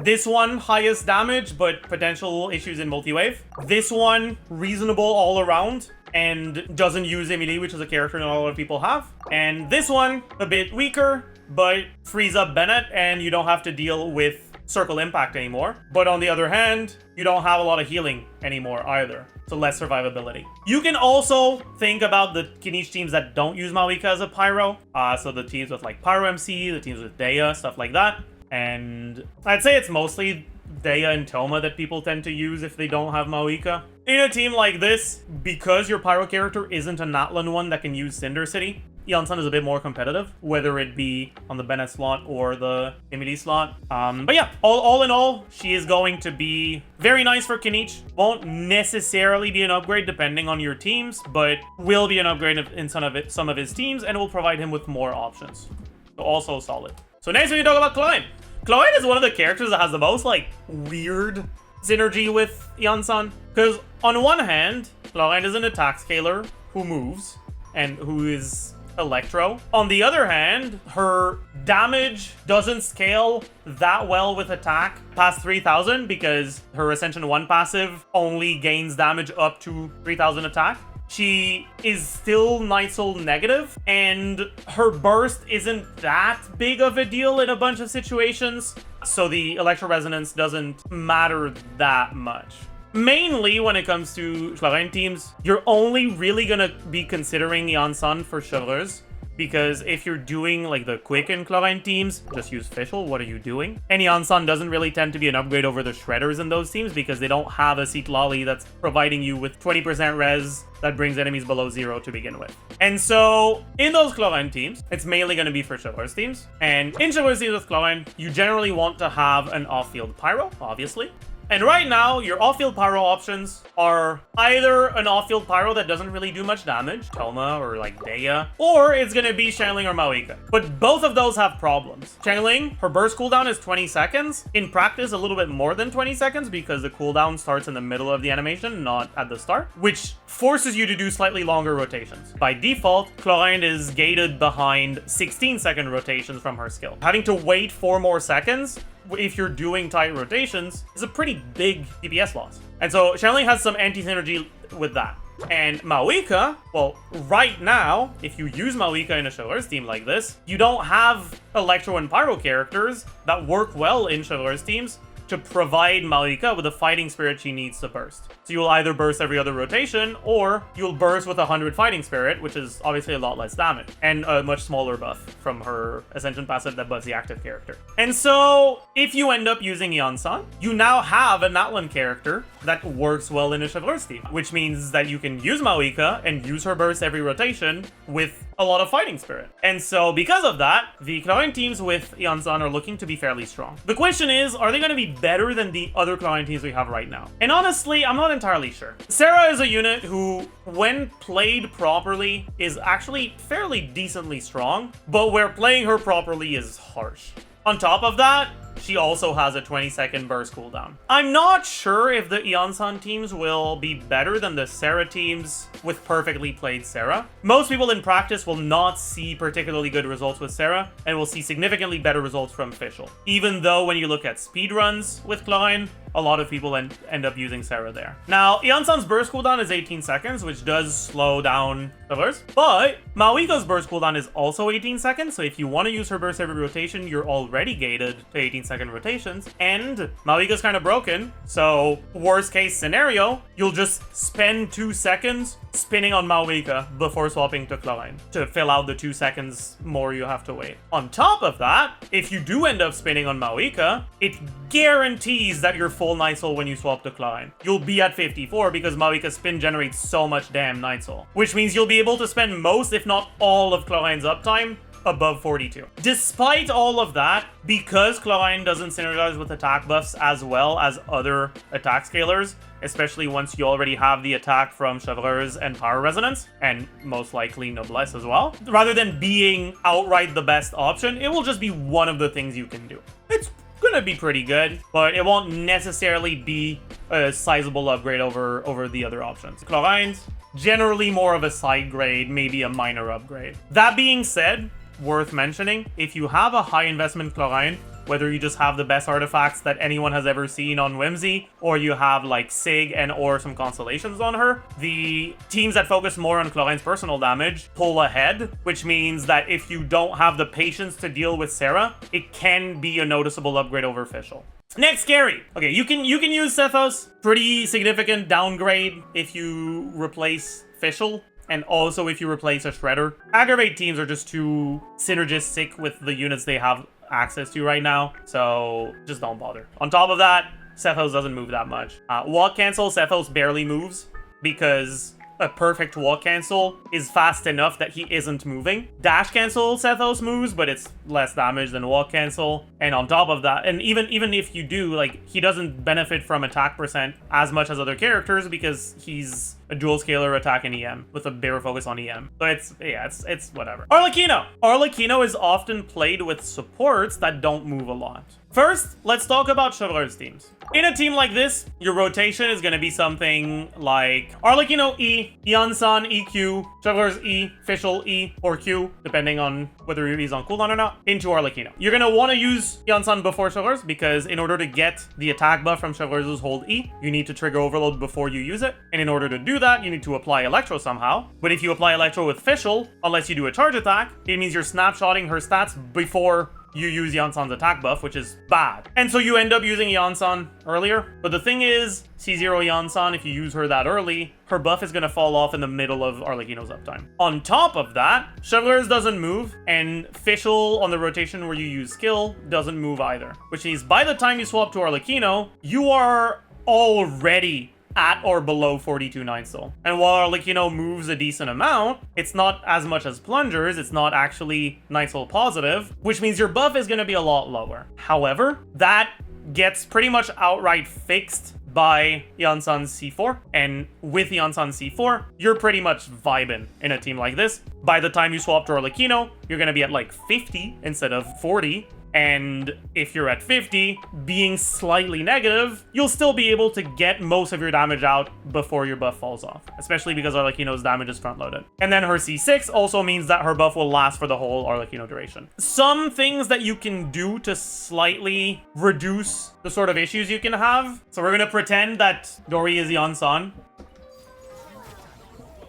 this one, highest damage, but potential issues in multi-wave. This one, reasonable all around, and doesn't use Emily, which is a character not a lot of people have. And this one, a bit weaker, but frees up Bennett, and you don't have to deal with Circle Impact anymore. But on the other hand, you don't have a lot of healing anymore either, so less survivability. You can also think about the Kinich teams that don't use Mavuika as a Pyro. So the teams with like Pyro MC, the teams with Dea, stuff like that. And I'd say it's mostly Dea and Toma that people tend to use if they don't have Mavuika. In a team like this, because your Pyro character isn't a Natlan one that can use Cinder City, Iansan is a bit more competitive, whether it be on the Bennett slot or the Emily slot. But yeah, all in all, she is going to be very nice for Kinich. Won't necessarily be an upgrade depending on your teams, but will be an upgrade in some of his teams, and will provide him with more options. So also solid. So next we talk about Clorinde. Clorinde is one of the characters that has the most like weird synergy with Iansan, because on one hand, Clorinde is an attack scaler who moves and who is electro. On the other hand, her damage doesn't scale that well with attack past 3000 because her Ascension 1 passive only gains damage up to 3000 attack. She is still Nightsoul negative, and her burst isn't that big of a deal in a bunch of situations, so the Electro Resonance doesn't matter that much. Mainly when it comes to Clorinde teams, you're only really gonna be considering Iansan for Chevreuse, because if you're doing like the quicken Clorinde teams, just use Fischl. What are you doing? And Iansan doesn't really tend to be an upgrade over the Shredders in those teams because they don't have a Citlali that's providing you with 20% res that brings enemies below 0 to begin with. And so in those Clorinde teams, it's mainly going to be for Chevreuse teams. And in Chevreuse teams with Clorinde, you generally want to have an off-field Pyro, obviously. And right now, your off-field Pyro options are either an off-field Pyro that doesn't really do much damage, Toma or like Dea, or it's gonna be Xiangling or Mavuika. But both of those have problems. Xiangling, her burst cooldown is 20 seconds. In practice, a little bit more than 20 seconds because the cooldown starts in the middle of the animation, not at the start, which forces you to do slightly longer rotations. By default, Clorinde is gated behind 16-second rotations from her skill. Having to wait 4 more seconds if you're doing tight rotations is a pretty big DPS loss. And so Xiangling has some anti-synergy with that. And Mavuika, well, right now, if you use Mavuika in a Chevreuse team like this, you don't have Electro and Pyro characters that work well in Chevreuse teams to provide Mavuika with the fighting spirit she needs to burst. So you'll either burst every other rotation, or you'll burst with 100 fighting spirit, which is obviously a lot less damage, and a much smaller buff from her Ascension passive that buffs the active character. And so, if you end up using Iansan, you now have an Atlan character that works well in a Chevreuse team, which means that you can use Mavuika and use her burst every rotation with a lot of fighting spirit. And so, because of that, the Clorinde teams with Iansan are looking to be fairly strong. The question is, are they going to be better than the other Clorinde teams we have right now? And honestly, I'm not entirely sure. Sarah is a unit who, when played properly, is actually fairly decently strong, but where playing her properly is harsh. On top of that, she also has a 20-second burst cooldown. I'm not sure if the Iansan teams will be better than the Sarah teams with perfectly played Sarah. Most people in practice will not see particularly good results with Sarah, and will see significantly better results from Fischl. Even though when you look at speedruns with Clorinde, a lot of people end up using Sarah there. Now, Iansan's burst cooldown is 18 seconds, which does slow down the burst, but Mavuika's burst cooldown is also 18 seconds, so if you want to use her burst every rotation, you're already gated to 18-second rotations, and Mavuika's kind of broken, so worst case scenario, you'll just spend 2 seconds spinning on Mavuika before swapping to Clorinde to fill out the 2 seconds more you have to wait. On top of that, if you do end up spinning on Mavuika, it guarantees that you're full Nightsoul when you swap to Clorinde. You'll be at 54 because Mavuika's spin generates so much damn Nightsoul, which means you'll be able to spend most, if not all, of Clorinde's uptime above 42. Despite all of that, because Clorinde doesn't synergize with attack buffs as well as other attack scalers, especially once you already have the attack from Chevreuse and Power Resonance, and most likely Noblesse as well, rather than being outright the best option, it will just be one of the things you can do. It's gonna be pretty good, but it won't necessarily be a sizable upgrade over the other options. Clorinde, generally more of a side grade, maybe a minor upgrade. That being said, worth mentioning, if you have a high investment Clorinde, whether you just have the best artifacts that anyone has ever seen on Whimsy, or you have like Sig and or some Constellations on her, the teams that focus more on Clorinde's personal damage pull ahead, which means that if you don't have the patience to deal with Sarah, it can be a noticeable upgrade over Fischl. Next, Gary. Okay, you can use Sethos. Pretty significant downgrade if you replace Fischl. And also if you replace a Shredder. Aggravate teams are just too synergistic with the units they have access to right now, so just don't bother. On top of that, Sethos doesn't move that much. Walk cancel, Sethos barely moves because a perfect walk cancel is fast enough that he isn't moving. Dash cancel Sethos moves, but it's less damage than walk cancel. And on top of that, and even if you do, like, he doesn't benefit from attack percent as much as other characters because he's a dual scalar attack in EM with a bigger focus on EM. So it's whatever. Arlecchino. Arlecchino is often played with supports that don't move a lot. First, let's talk about Chevaleur's teams. In a team like this, your rotation is going to be something like Arlecchino E, Iansan EQ, Chevaleur's E, Fischl E, or Q, depending on whether he's on cooldown or not, into Arlecchino. You're going to want to use Iansan before Chevaleur's because in order to get the attack buff from Chevaleur's hold E, you need to trigger overload before you use it. And in order to do that, you need to apply Electro somehow. But if you apply Electro with Fischl, unless you do a charge attack, it means you're snapshotting her stats before you use Iansan's attack buff, which is bad. And so you end up using Iansan earlier. But the thing is, C0 Iansan, if you use her that early, her buff is going to fall off in the middle of Arlecchino's uptime. On top of that, Chevaleur's doesn't move, and Fischl on the rotation where you use skill doesn't move either. Which means by the time you swap to Arlecchino, you are already at or below 42 Nightsoul. And while Arlecchino moves a decent amount, it's not as much as Plungers, it's not actually Nightsoul positive, which means your buff is going to be a lot lower. However, that gets pretty much outright fixed by Iansan's C4, and with Iansan's C4, you're pretty much vibing in a team like this. By the time you swap to Arlecchino, you're going to be at like 50 instead of 40, and if you're at 50, being slightly negative, you'll still be able to get most of your damage out before your buff falls off, especially because Arlecchino's damage is front-loaded. And then her C6 also means that her buff will last for the whole Arlecchino duration. Some things that you can do to slightly reduce the sort of issues you can have. So we're gonna pretend that Dori is Iansan.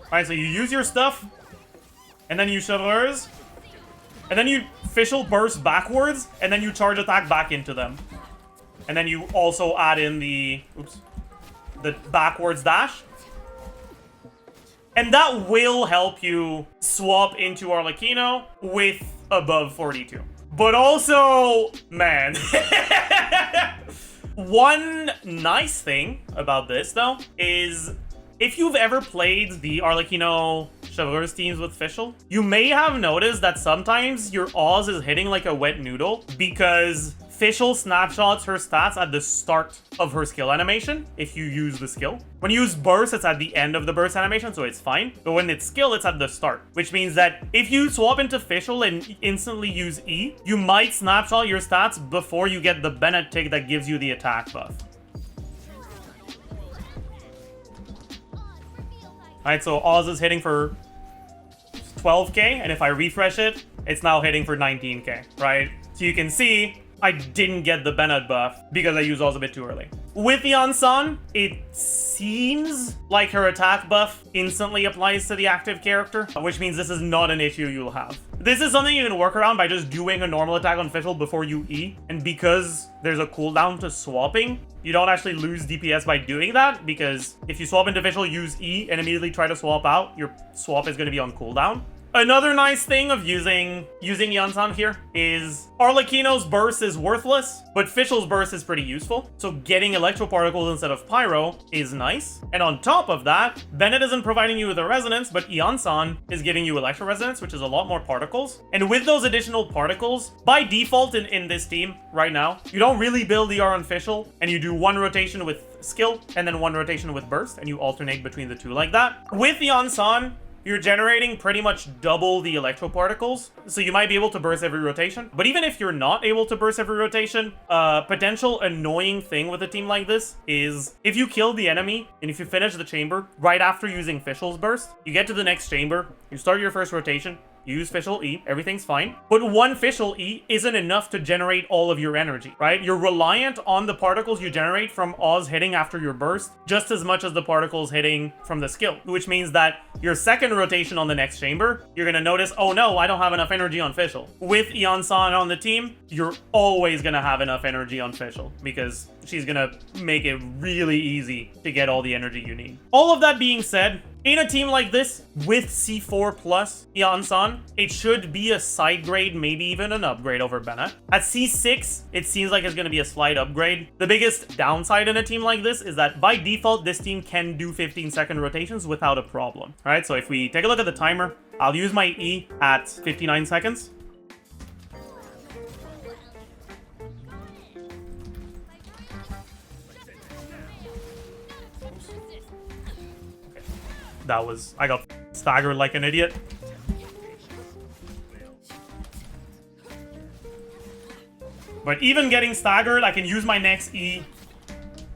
Alright, so you use your stuff, and then you Chevaleur's, and then you Fischl burst backwards, and then you charge attack back into them. And then you also add in the backwards dash. And that will help you swap into Arlecchino with above 42. But also, man, one nice thing about this, though, is if you've ever played the Arlecchino Chevaleur's teams with Fischl, you may have noticed that sometimes your Oz is hitting like a wet noodle because Fischl snapshots her stats at the start of her skill animation if you use the skill. When you use burst, it's at the end of the burst animation, so it's fine. But when it's skill, it's at the start, which means that if you swap into Fischl and instantly use E, you might snapshot your stats before you get the Bennett tick that gives you the attack buff. Alright, so Oz is hitting for 12k, and if I refresh it, it's now hitting for 19k, right? So you can see I didn't get the Bennett buff because I used Oz a bit too early. With Iansan, it seems like her attack buff instantly applies to the active character, which means this is not an issue you'll have. This is something you can work around by just doing a normal attack on Fischl before you E, and because there's a cooldown to swapping, you don't actually lose DPS by doing that, because if you swap into Fischl, use E, and immediately try to swap out, your swap is going to be on cooldown. Another nice thing of using Iansan here is Arlecchino's burst is worthless, but Fischl's burst is pretty useful. So getting electro particles instead of pyro is nice. And on top of that, Bennett isn't providing you with a resonance, but Iansan is giving you electro resonance, which is a lot more particles. And with those additional particles, by default in this team right now, you don't really build ER on Fischl, and you do one rotation with skill and then one rotation with burst, and you alternate between the two like that. With Iansan, you're generating pretty much double the electro particles, so you might be able to burst every rotation. But even if you're not able to burst every rotation, a potential annoying thing with a team like this is if you kill the enemy and if you finish the chamber right after using Fischl's burst, you get to the next chamber, you start your first rotation, you use Fischl E, everything's fine. But one Fischl E isn't enough to generate all of your energy, right? You're reliant on the particles you generate from Oz hitting after your burst just as much as the particles hitting from the skill, which means that your second rotation on the next chamber, you're gonna notice, oh no, I don't have enough energy on Fischl. With Iansan on the team, you're always gonna have enough energy on Fischl because she's gonna make it really easy to get all the energy you need. All of that being said, In a team like this, with C4 plus Iansan, it should be a side grade, maybe even an upgrade over Bennett. At C6, it seems like it's going to be a slight upgrade. The biggest downside in a team like this is that by default, this team can do 15-second rotations without a problem. All right, so if we take a look at the timer, I'll use my E at 59 seconds. That was, I got staggered like an idiot. But even getting staggered, I can use my next E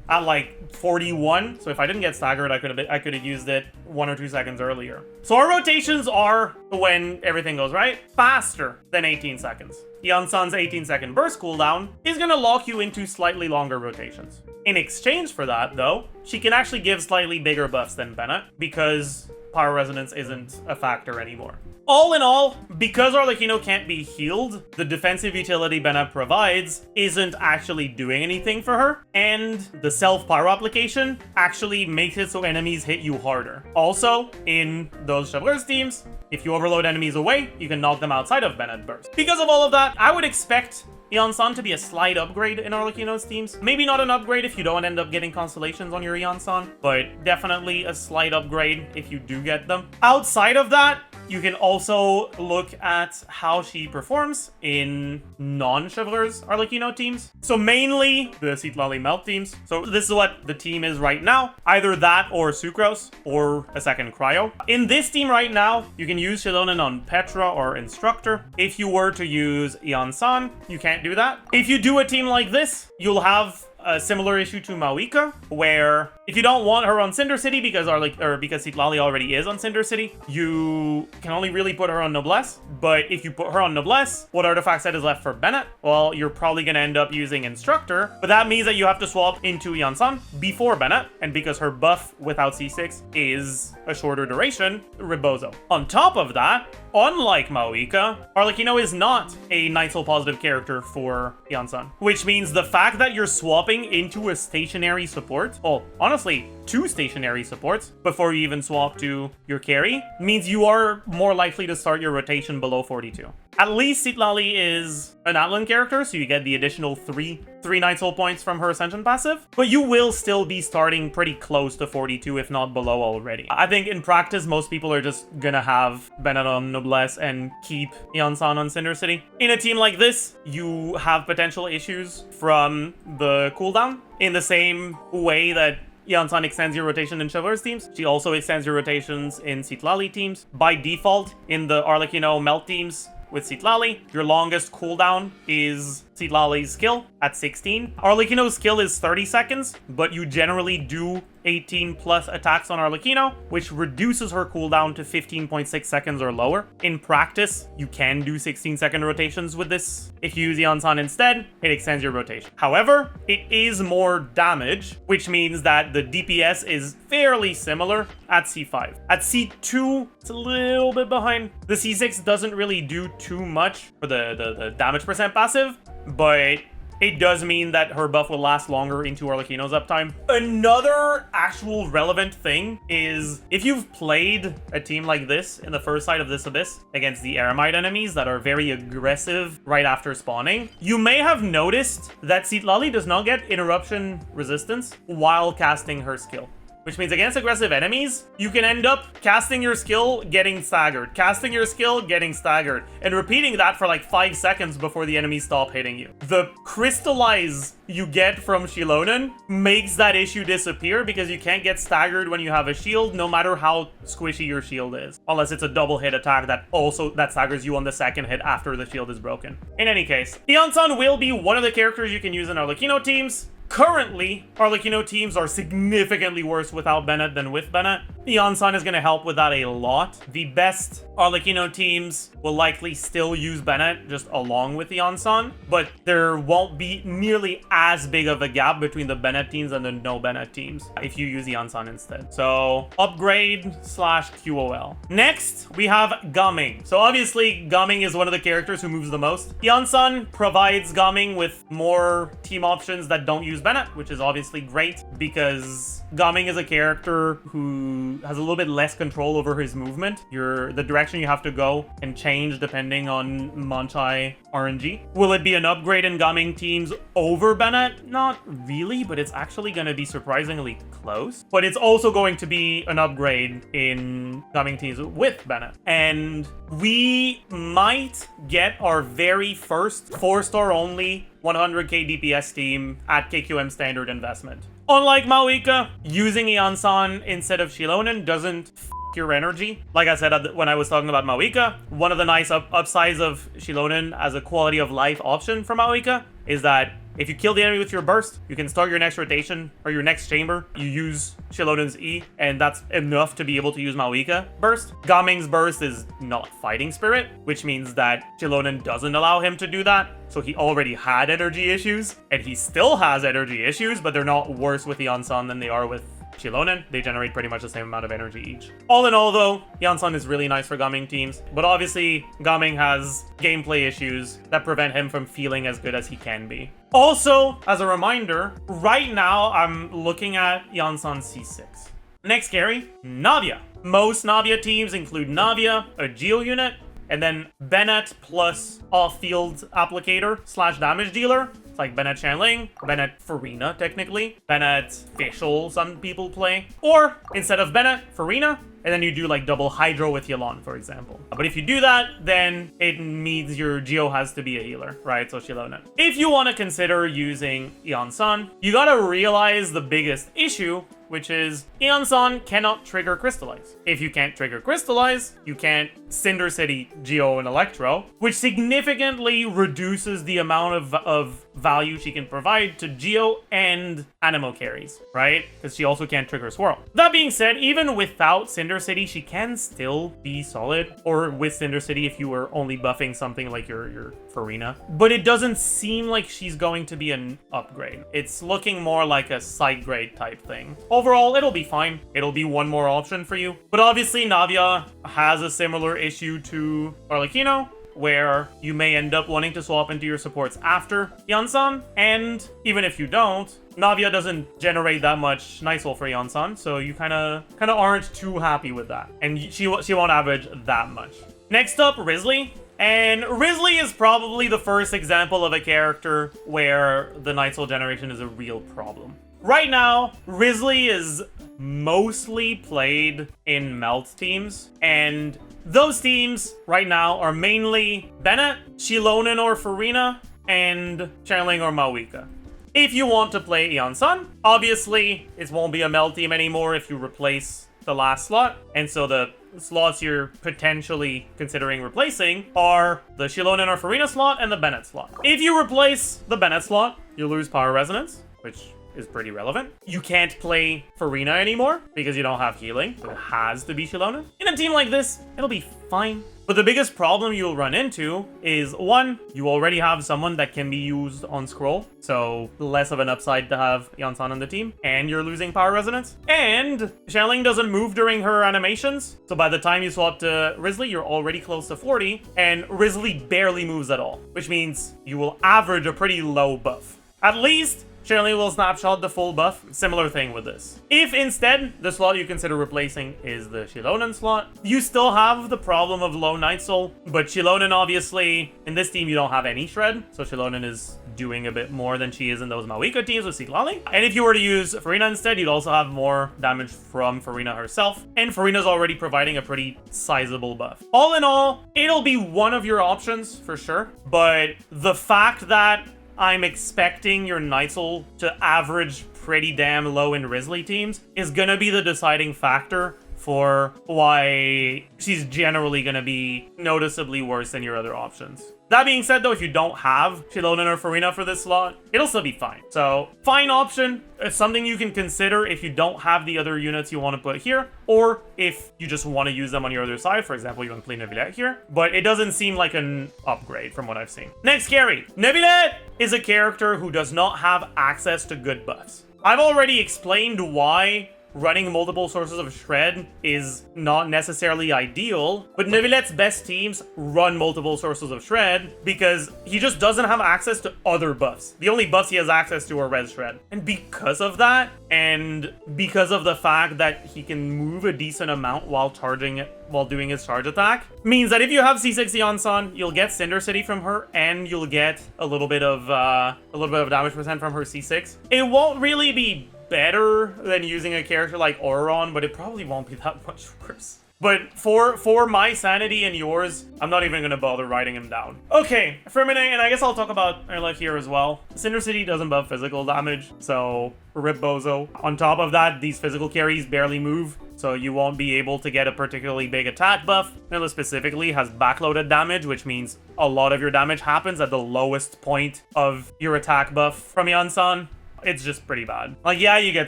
at like 41. So if I didn't get staggered, I could have used it 1 or 2 seconds earlier. So our rotations are, when everything goes right, faster than 18 seconds. Iansan's 18-second burst cooldown is going to lock you into slightly longer rotations. In exchange for that, though, she can actually give slightly bigger buffs than Bennett because Power Resonance isn't a factor anymore. All in all, because Arlecchino can't be healed, the defensive utility Bennett provides isn't actually doing anything for her, and the self-pyro application actually makes it so enemies hit you harder. Also, in those Chevaliers teams, if you overload enemies away, you can knock them outside of Bennett burst. Because of all of that, I would expect Iansan to be a slight upgrade in Arlecchino's teams. Maybe not an upgrade if you don't end up getting Constellations on your Iansan, but definitely a slight upgrade if you do get them. Outside of that, you can also look at how she performs in non-Chevaliers Arlecchino teams. So mainly the Cithlali Melt teams. So this is what the team is right now. Either that or Sucrose or a second Cryo. In this team right now, you can use Shilonen on Petra or Instructor. If you were to use Iansan, you can't do that. If you do a team like this, you'll have a similar issue to Mavuika, where if you don't want her on Cinder City because Cithlali already is on Cinder City, you can only really put her on Noblesse. But if you put her on Noblesse, what artifact set is left for Bennett? Well, you're probably going to end up using Instructor, but that means that you have to swap into Iansan before Bennett, and because her buff without C6 is a shorter duration, Rebozo. On top of that, unlike Mavuika, Arlecchino is not a Nightsoul positive character for Iansan, which means the fact that you're swapping into a stationary support, well, honestly, 2 stationary supports before you even swap to your carry, means you are more likely to start your rotation below 42. At least Cithlali is an Atlan character, so you get the additional 3 Nightsoul points from her Ascension Passive, but you will still be starting pretty close to 42, if not below already. I think in practice, most people are just gonna have Bennett on Noblesse and keep Iansan on Cinder City. In a team like this, you have potential issues from the cooldown in the same way that Iansan extends your rotation in Chevaliers teams. She also extends your rotations in Cithlali teams. By default, in the Arlecchino Melt teams, with Cithlali, your longest cooldown is Cithlali's skill at 16. Arlecchino's skill is 30 seconds, but you generally do 18 plus attacks on Arlecchino, which reduces her cooldown to 15.6 seconds or lower. In practice, you can do 16-second rotations with this. If you use Iansan instead, it extends your rotation. However, it is more damage, which means that the DPS is fairly similar at C5. At C2, it's a little bit behind. The C6 doesn't really do too much for the damage percent passive, but it does mean that her buff will last longer into Arlecchino's uptime. Another actual relevant thing is if you've played a team like this in the first side of this abyss against the Eremite enemies that are very aggressive right after spawning, you may have noticed that Cithlali does not get interruption resistance while casting her skill. Which means against aggressive enemies, you can end up casting your skill, getting staggered, casting your skill, getting staggered, and repeating that for like 5 seconds before the enemies stop hitting you. The crystallize you get from Shilonen makes that issue disappear because you can't get staggered when you have a shield, no matter how squishy your shield is. Unless it's a double hit attack that staggers you on the second hit after the shield is broken. In any case, Iansan will be one of the characters you can use in Arlecchino teams. Currently, Arlecchino teams are significantly worse without Bennett than with Bennett. Iansan is going to help with that a lot. The best Arlecchino teams will likely still use Bennett just along with Iansan, but there won't be nearly as big of a gap between the Bennett teams and the no Bennett teams if you use Iansan instead. So upgrade / QOL. Next, we have Gaming. So obviously, Gaming is one of the characters who moves the most. Iansan provides Gaming with more team options that don't use Bennett, which is obviously great because Gaming is a character who has a little bit less control over his movement. The direction you have to go can change depending on Manchai RNG. Will it be an upgrade in Gaming teams over Bennett? Not really, but it's actually going to be surprisingly close. But it's also going to be an upgrade in Gaming teams with Bennett. And we might get our very first 4-star only 100k DPS team at KQM standard investment. Unlike Mavuika, using Iansan instead of Xilonen doesn't your energy. Like I said when I was talking about Mavuika, one of the nice upsides of Xilonen as a quality of life option for Mavuika is that if you kill the enemy with your burst, you can start your next rotation or your next chamber. You use Shilonen's E, and that's enough to be able to use Mavuika burst. Gaming's burst is not fighting spirit, which means that Xilonen doesn't allow him to do that. So he already had energy issues, and he still has energy issues, but they're not worse with Iansan than they are with Xilonen. They generate pretty much the same amount of energy each. All in all though, Iansan is really nice for Gaming teams, but obviously Gaming has gameplay issues that prevent him from feeling as good as he can be. Also, as a reminder, right now I'm looking at Iansan C6. Next carry, Navia. Most Navia teams include Navia, a Geo unit, and then Bennett plus off-field applicator / damage dealer. It's like Bennett Chanling, Bennett Farina technically, Bennett Fischl some people play. Or instead of Bennett, Farina, and then you do like double Hydro with Yelan, for example. But if you do that, then it means your Geo has to be a healer, right? So Xilonen. If you want to consider using Iansan, you gotta realize the biggest issue, which is Iansan cannot trigger Crystallize. If you can't trigger Crystallize, you can't Cinder City, Geo, and Electro, which significantly reduces the amount of value she can provide to Geo and Anemo carries, right? Because she also can't trigger Swirl. That being said, even without Cinder City, she can still be solid, or with Cinder City if you were only buffing something like your Farina. But it doesn't seem like she's going to be an upgrade. It's looking more like a side grade type thing. Overall, it'll be fine. It'll be one more option for you. But obviously, Navia has a similar issue to Arlecchino, where you may end up wanting to swap into your supports after Iansan, and even if you don't, Navia doesn't generate that much Nightsoul for Iansan, so you kind of aren't too happy with that, and she won't average that much. Next up, Wriothesley. And Wriothesley is probably the first example of a character where the Nightsoul generation is a real problem. Right now, Wriothesley is mostly played in melt teams, and those teams right now are mainly Bennett, Xilonen or Farina, and Chanling or Mavuika. If you want to play Iansan, obviously it won't be a melt team anymore if you replace the last slot, and so the slots you're potentially considering replacing are the Xilonen or Farina slot and the Bennett slot. If you replace the Bennett slot, you lose Power Resonance, which is pretty relevant. You can't play Farina anymore because you don't have healing, so it has to be Xilonen. In a team like this, it'll be fine. But the biggest problem you'll run into is, one, you already have someone that can be used on scroll, so less of an upside to have Iansan on the team, and you're losing Power Resonance. And Chanling doesn't move during her animations, so by the time you swap to Wriothesley, you're already close to 40, and Wriothesley barely moves at all, which means you will average a pretty low buff. At least Chanling will snapshot the full buff. Similar thing with this. If instead the slot you consider replacing is the Xilonen slot, you still have the problem of low Nightsoul, but Xilonen obviously, in this team you don't have any shred, so Xilonen is doing a bit more than she is in those Mavuika teams with Siglali. And if you were to use Farina instead, you'd also have more damage from Farina herself, and Farina's already providing a pretty sizable buff. All in all, it'll be one of your options for sure, but the fact that I'm expecting your Nightsoul to average pretty damn low in Wriothesley teams is gonna be the deciding factor for why she's generally gonna be noticeably worse than your other options. That being said though, if you don't have Xilonen or Farina for this slot, it'll still be fine. So, fine option. It's something you can consider if you don't have the other units you want to put here, or if you just want to use them on your other side. For example, you want to play Neuvillette here, but it doesn't seem like an upgrade from what I've seen. Next carry. Neuvillette is a character who does not have access to good buffs. I've already explained why running multiple sources of shred is not necessarily ideal, but Neuvillette's best teams run multiple sources of shred because he just doesn't have access to other buffs. The only buffs he has access to are res shred. And because of that, and because of the fact that he can move a decent amount while doing his charge attack, means that if you have C6 Iansan, you'll get Cinder City from her, and you'll get a little bit of damage percent from her C6. It won't really be better than using a character like Auron, but it probably won't be that much worse. But for my sanity and yours, I'm not even gonna bother writing him down. Okay, Freminet, and I guess I'll talk about Arlecchino here as well. Cinder City doesn't buff physical damage, so rip bozo. On top of that, these physical carries barely move, so you won't be able to get a particularly big attack buff. Eula specifically has backloaded damage, which means a lot of your damage happens at the lowest point of your attack buff from Iansan. It's just pretty bad. Like, yeah, you get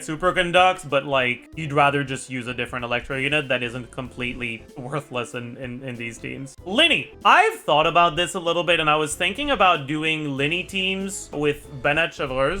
superconducts, but like, you'd rather just use a different electro unit that isn't completely worthless in these teams. Lyney. I've thought about this a little bit, and I was thinking about doing Lyney teams with Bennett and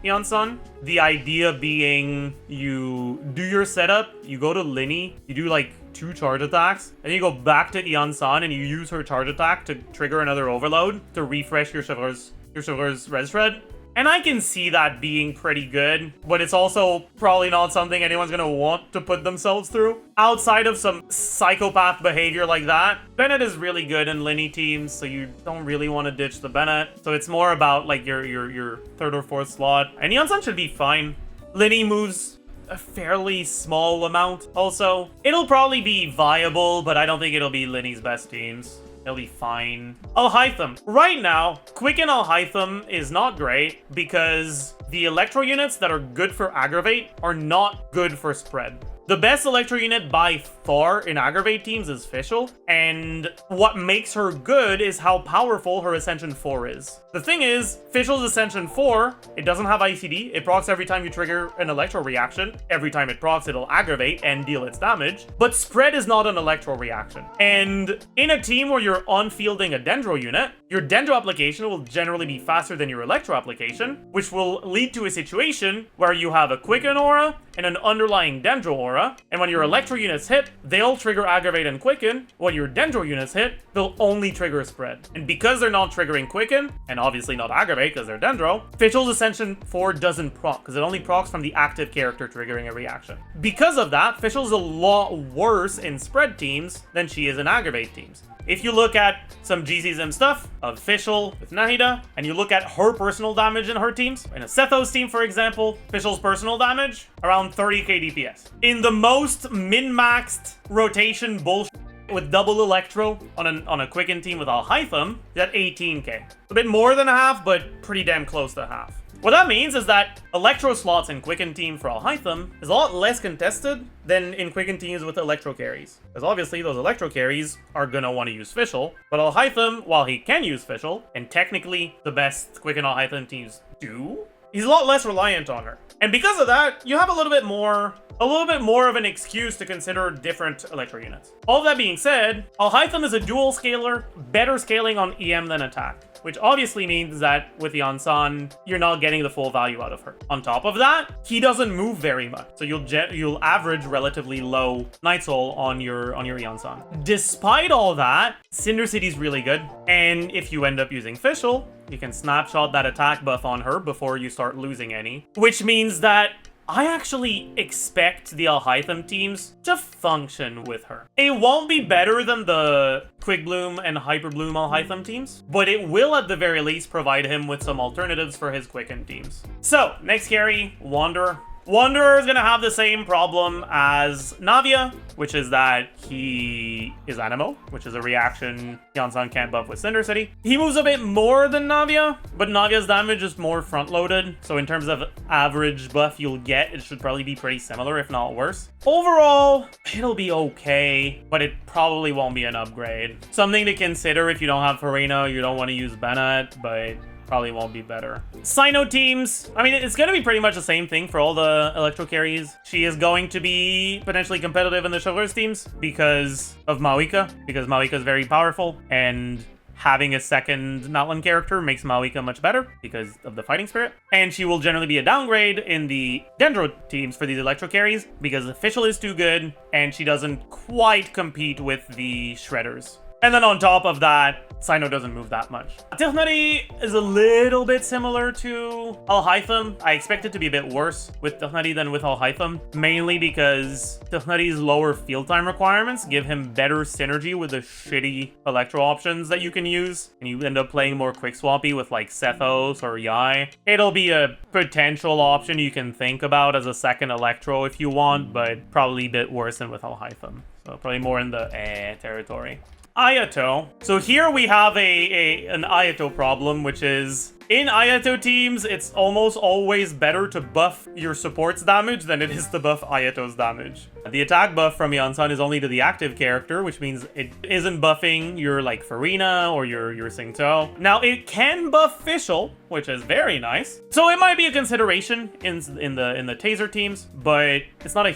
Iansan. The idea being you do your setup, you go to Lyney, you do like 2 charge attacks, and you go back to Iansan and you use her charge attack to trigger another overload to refresh your Chevreur's res shred. And I can see that being pretty good, but it's also probably not something anyone's gonna want to put themselves through. Outside of some psychopath behavior like that, Bennett is really good in Lyney teams, so you don't really want to ditch the Bennett. So it's more about like your 3rd or 4th slot. And Iansan should be fine. Lyney moves a fairly small amount also. It'll probably be viable, but I don't think it'll be Lyney's best teams. It'll be fine. Alhaitham. Right now, Quicken Alhaitham is not great because the electro units that are good for aggravate are not good for spread. The best electro unit by far in aggravate teams is Fischl, and what makes her good is how powerful her Ascension 4 is. The thing is, Fischl's Ascension 4, it doesn't have ICD, it procs every time you trigger an electro reaction. Every time it procs, it'll aggravate and deal its damage, but spread is not an electro reaction. And in a team where you're on-fielding a Dendro unit, your Dendro application will generally be faster than your electro application, which will lead to a situation where you have a Quicken aura and an underlying Dendro aura, and when your electro units hit, they'll trigger aggravate and quicken. When your Dendro units hit, they'll only trigger spread. And because they're not triggering quicken, and obviously not aggravate because they're Dendro, Fischl's Ascension 4 doesn't proc, because it only procs from the active character triggering a reaction. Because of that, Fischl's a lot worse in spread teams than she is in aggravate teams. If you look at some GCSM stuff of Fischl with Nahida, and you look at her personal damage in her teams, in a Sethos team, for example, Fischl's personal damage, around 30k DPS. In the most min-maxed rotation bullshit with double Electro on a Quicken team with Alhaitham, that's 18k. A bit more than half, but pretty damn close to half. What that means is that Electro slots in Quicken team for Alhaitham is a lot less contested than in Quicken teams with Electro carries. Because obviously those Electro carries are gonna want to use Fischl, but Alhaitham, while he can use Fischl, and technically the best Quicken Alhaitham teams do, he's a lot less reliant on her. And because of that, you have a little bit more of an excuse to consider different Electro units. All that being said, Alhaitham is a dual scaler, better scaling on EM than attack, which obviously means that with Iansan, you're not getting the full value out of her. On top of that, he doesn't move very much, so you'll average relatively low Nightsoul on your Iansan. Despite all that, Cinder City's really good, and if you end up using Fischl, you can snapshot that attack buff on her before you start losing any, which means that I actually expect the Alhaitham teams to function with her. It won't be better than the Quick Bloom and Hyper Bloom Alhaitham teams, but it will at the very least provide him with some alternatives for his Quicken teams. So, next carry, Wanderer. Wanderer is going to have the same problem as Navia, which is that he is Animo, which is a reaction Iansan can't buff with Cinder City. He moves a bit more than Navia, but Navia's damage is more front-loaded, so in terms of average buff you'll get, it should probably be pretty similar, if not worse. Overall, it'll be okay, but it probably won't be an upgrade. Something to consider if you don't have Farina, you don't want to use Bennett, but probably won't be better. Cyno teams, I mean, it's going to be pretty much the same thing for all the Electro carries. She is going to be potentially competitive in the Chevreur's teams because of Mavuika, because Mavuika is very powerful, and having a second Natlan character makes Mavuika much better because of the fighting spirit. And she will generally be a downgrade in the Dendro teams for these electro carries because official is too good and she doesn't quite compete with the Shredders. And then on top of that, Cyno doesn't move that much. Tighnari is a little bit similar to Alhaitham. I expect it to be a bit worse with Tighnari than with Alhaitham, mainly because Tighnari's lower field time requirements give him better synergy with the shitty electro options that you can use, and you end up playing more quick swappy with like Sethos or Yae. It'll be a potential option you can think about as a second electro if you want, but probably a bit worse than with Alhaitham. So probably more in the territory. Ayato. So here we have an Ayato problem, which is in Ayato teams, it's almost always better to buff your support's damage than it is to buff Ayato's damage. The attack buff from Iansan is only to the active character, which means it isn't buffing your like Freminet or your Xingqiu. Now it can buff Fischl, which is very nice. So it might be a consideration in the Taser teams, but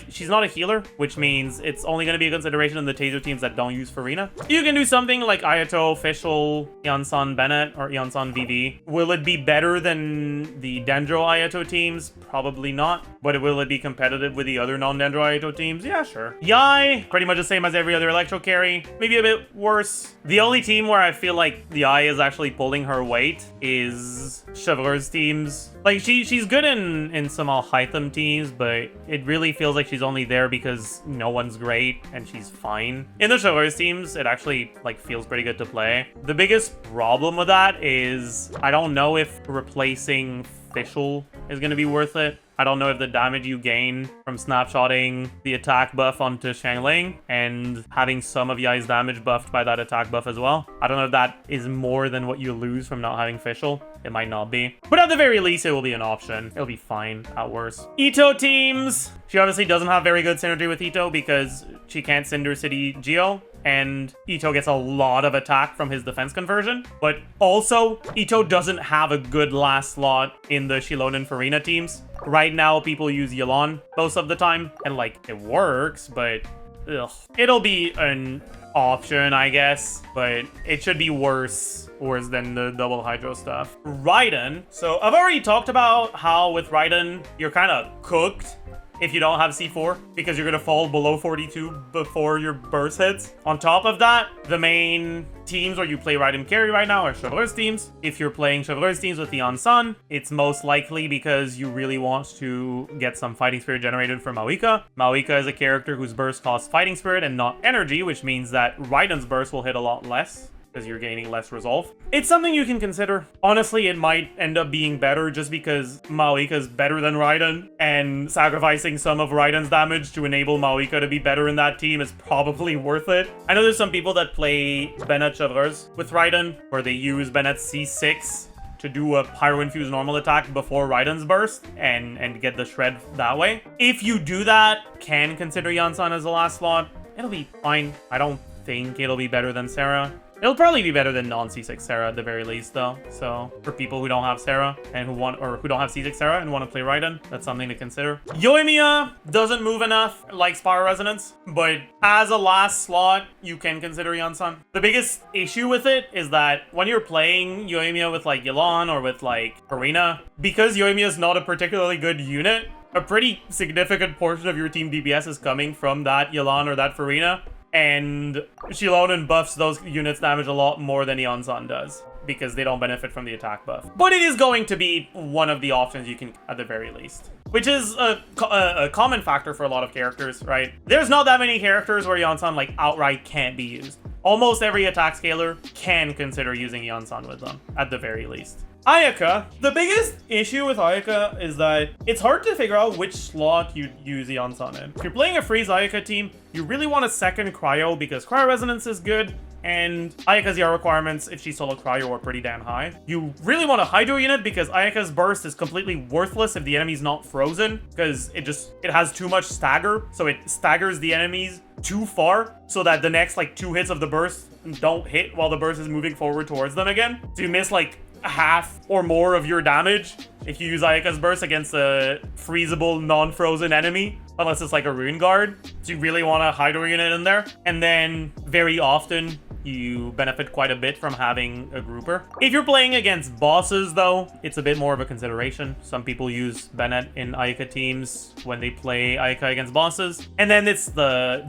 she's not a healer, which means it's only going to be a consideration in the Taser teams that don't use Freminet. You can do something like Ayato, Fischl, Iansan Bennett, or Iansan VV. Will it be better than the Dendro Ayato teams? Probably not. But will it be competitive with the other non-Dendro Ayato teams? Yeah, sure. Yae, pretty much the same as every other electro carry. Maybe a bit worse. The only team where I feel like Yae is actually pulling her weight is Chevreur's teams. Like, she's good in some Alhaitham teams, but it really feels like she's only there because no one's great and she's fine. In the Chevreur's teams, it actually like feels pretty good to play. The biggest problem with that is I don't know if replacing Fischl is going to be worth it. I don't know if the damage you gain from snapshotting the attack buff onto Xiangling and having some of Yae's damage buffed by that attack buff as well. I don't know if that is more than what you lose from not having Fischl. It might not be. But at the very least, it will be an option. It'll be fine at worst. Itto teams. She obviously doesn't have very good synergy with Itto because she can't Cinder City Geo. And Itto gets a lot of attack from his defense conversion. But also, Itto doesn't have a good last slot in the Shilon and Farina teams. Right now, people use Yelan most of the time. And, like, it works, but ugh. It'll be an option, I guess. But it should be worse than the double Hydro stuff. Raiden. So, I've already talked about how with Raiden, you're kind of cooked if you don't have C4, because you're gonna fall below 42 before your burst hits. On top of that, the main teams where you play Raiden carry right now are Chevreur's teams. If you're playing Chevreur's teams with Iansan, it's most likely because you really want to get some fighting spirit generated from Mavuika. Mavuika is a character whose burst costs fighting spirit and not energy, which means that Raiden's burst will hit a lot less because you're gaining less resolve. It's something you can consider. Honestly, it might end up being better just because Mavuika is better than Raiden, and sacrificing some of Raiden's damage to enable Mavuika to be better in that team is probably worth it. I know there's some people that play Bennett Chevreur's with Raiden, where they use Bennett's C6 to do a Pyro-infused normal attack before Raiden's burst and get the shred that way. If you do that, can consider Iansan as the last slot. It'll be fine. I don't think it'll be better than Sarah. It'll probably be better than non-C6 Sarah at the very least, though. So for people who don't have Sarah and who don't have C6 Sarah and want to play Raiden, that's something to consider. Yoimiya doesn't move enough, like Spire Resonance, but as a last slot, you can consider Iansan. The biggest issue with it is that when you're playing Yoimiya with like Yelan or with like Farina, because Yoimiya is not a particularly good unit, a pretty significant portion of your team DPS is coming from that Yelan or that Farina. And Shilonen buffs those units' damage a lot more than Iansan does, because they don't benefit from the attack buff. But it is going to be one of the options you can, at the very least. Which is a common factor for a lot of characters, right? There's not that many characters where Iansan, like, outright can't be used. Almost every attack scaler can consider using Iansan with them, at the very least. Ayaka. The biggest issue with Ayaka is that it's hard to figure out which slot you'd use Iansan in. If you're playing a freeze Ayaka team, you really want a second Cryo because Cryo Resonance is good, and Ayaka's ER requirements, if she's solo Cryo, are pretty damn high. You really want a Hydro unit because Ayaka's burst is completely worthless if the enemy's not frozen, because it has too much stagger, so it staggers the enemies too far so that the next like 2 hits of the burst don't hit while the burst is moving forward towards them again. So you miss like half or more of your damage if you use Ayaka's burst against a freezable non-frozen enemy, unless it's like a Rune Guard. So you really want a Hydro unit in there. And then very often you benefit quite a bit from having a grouper. If you're playing against bosses, though, it's a bit more of a consideration. Some people use Bennett in Ayaka teams when they play Ayaka against bosses. And then it's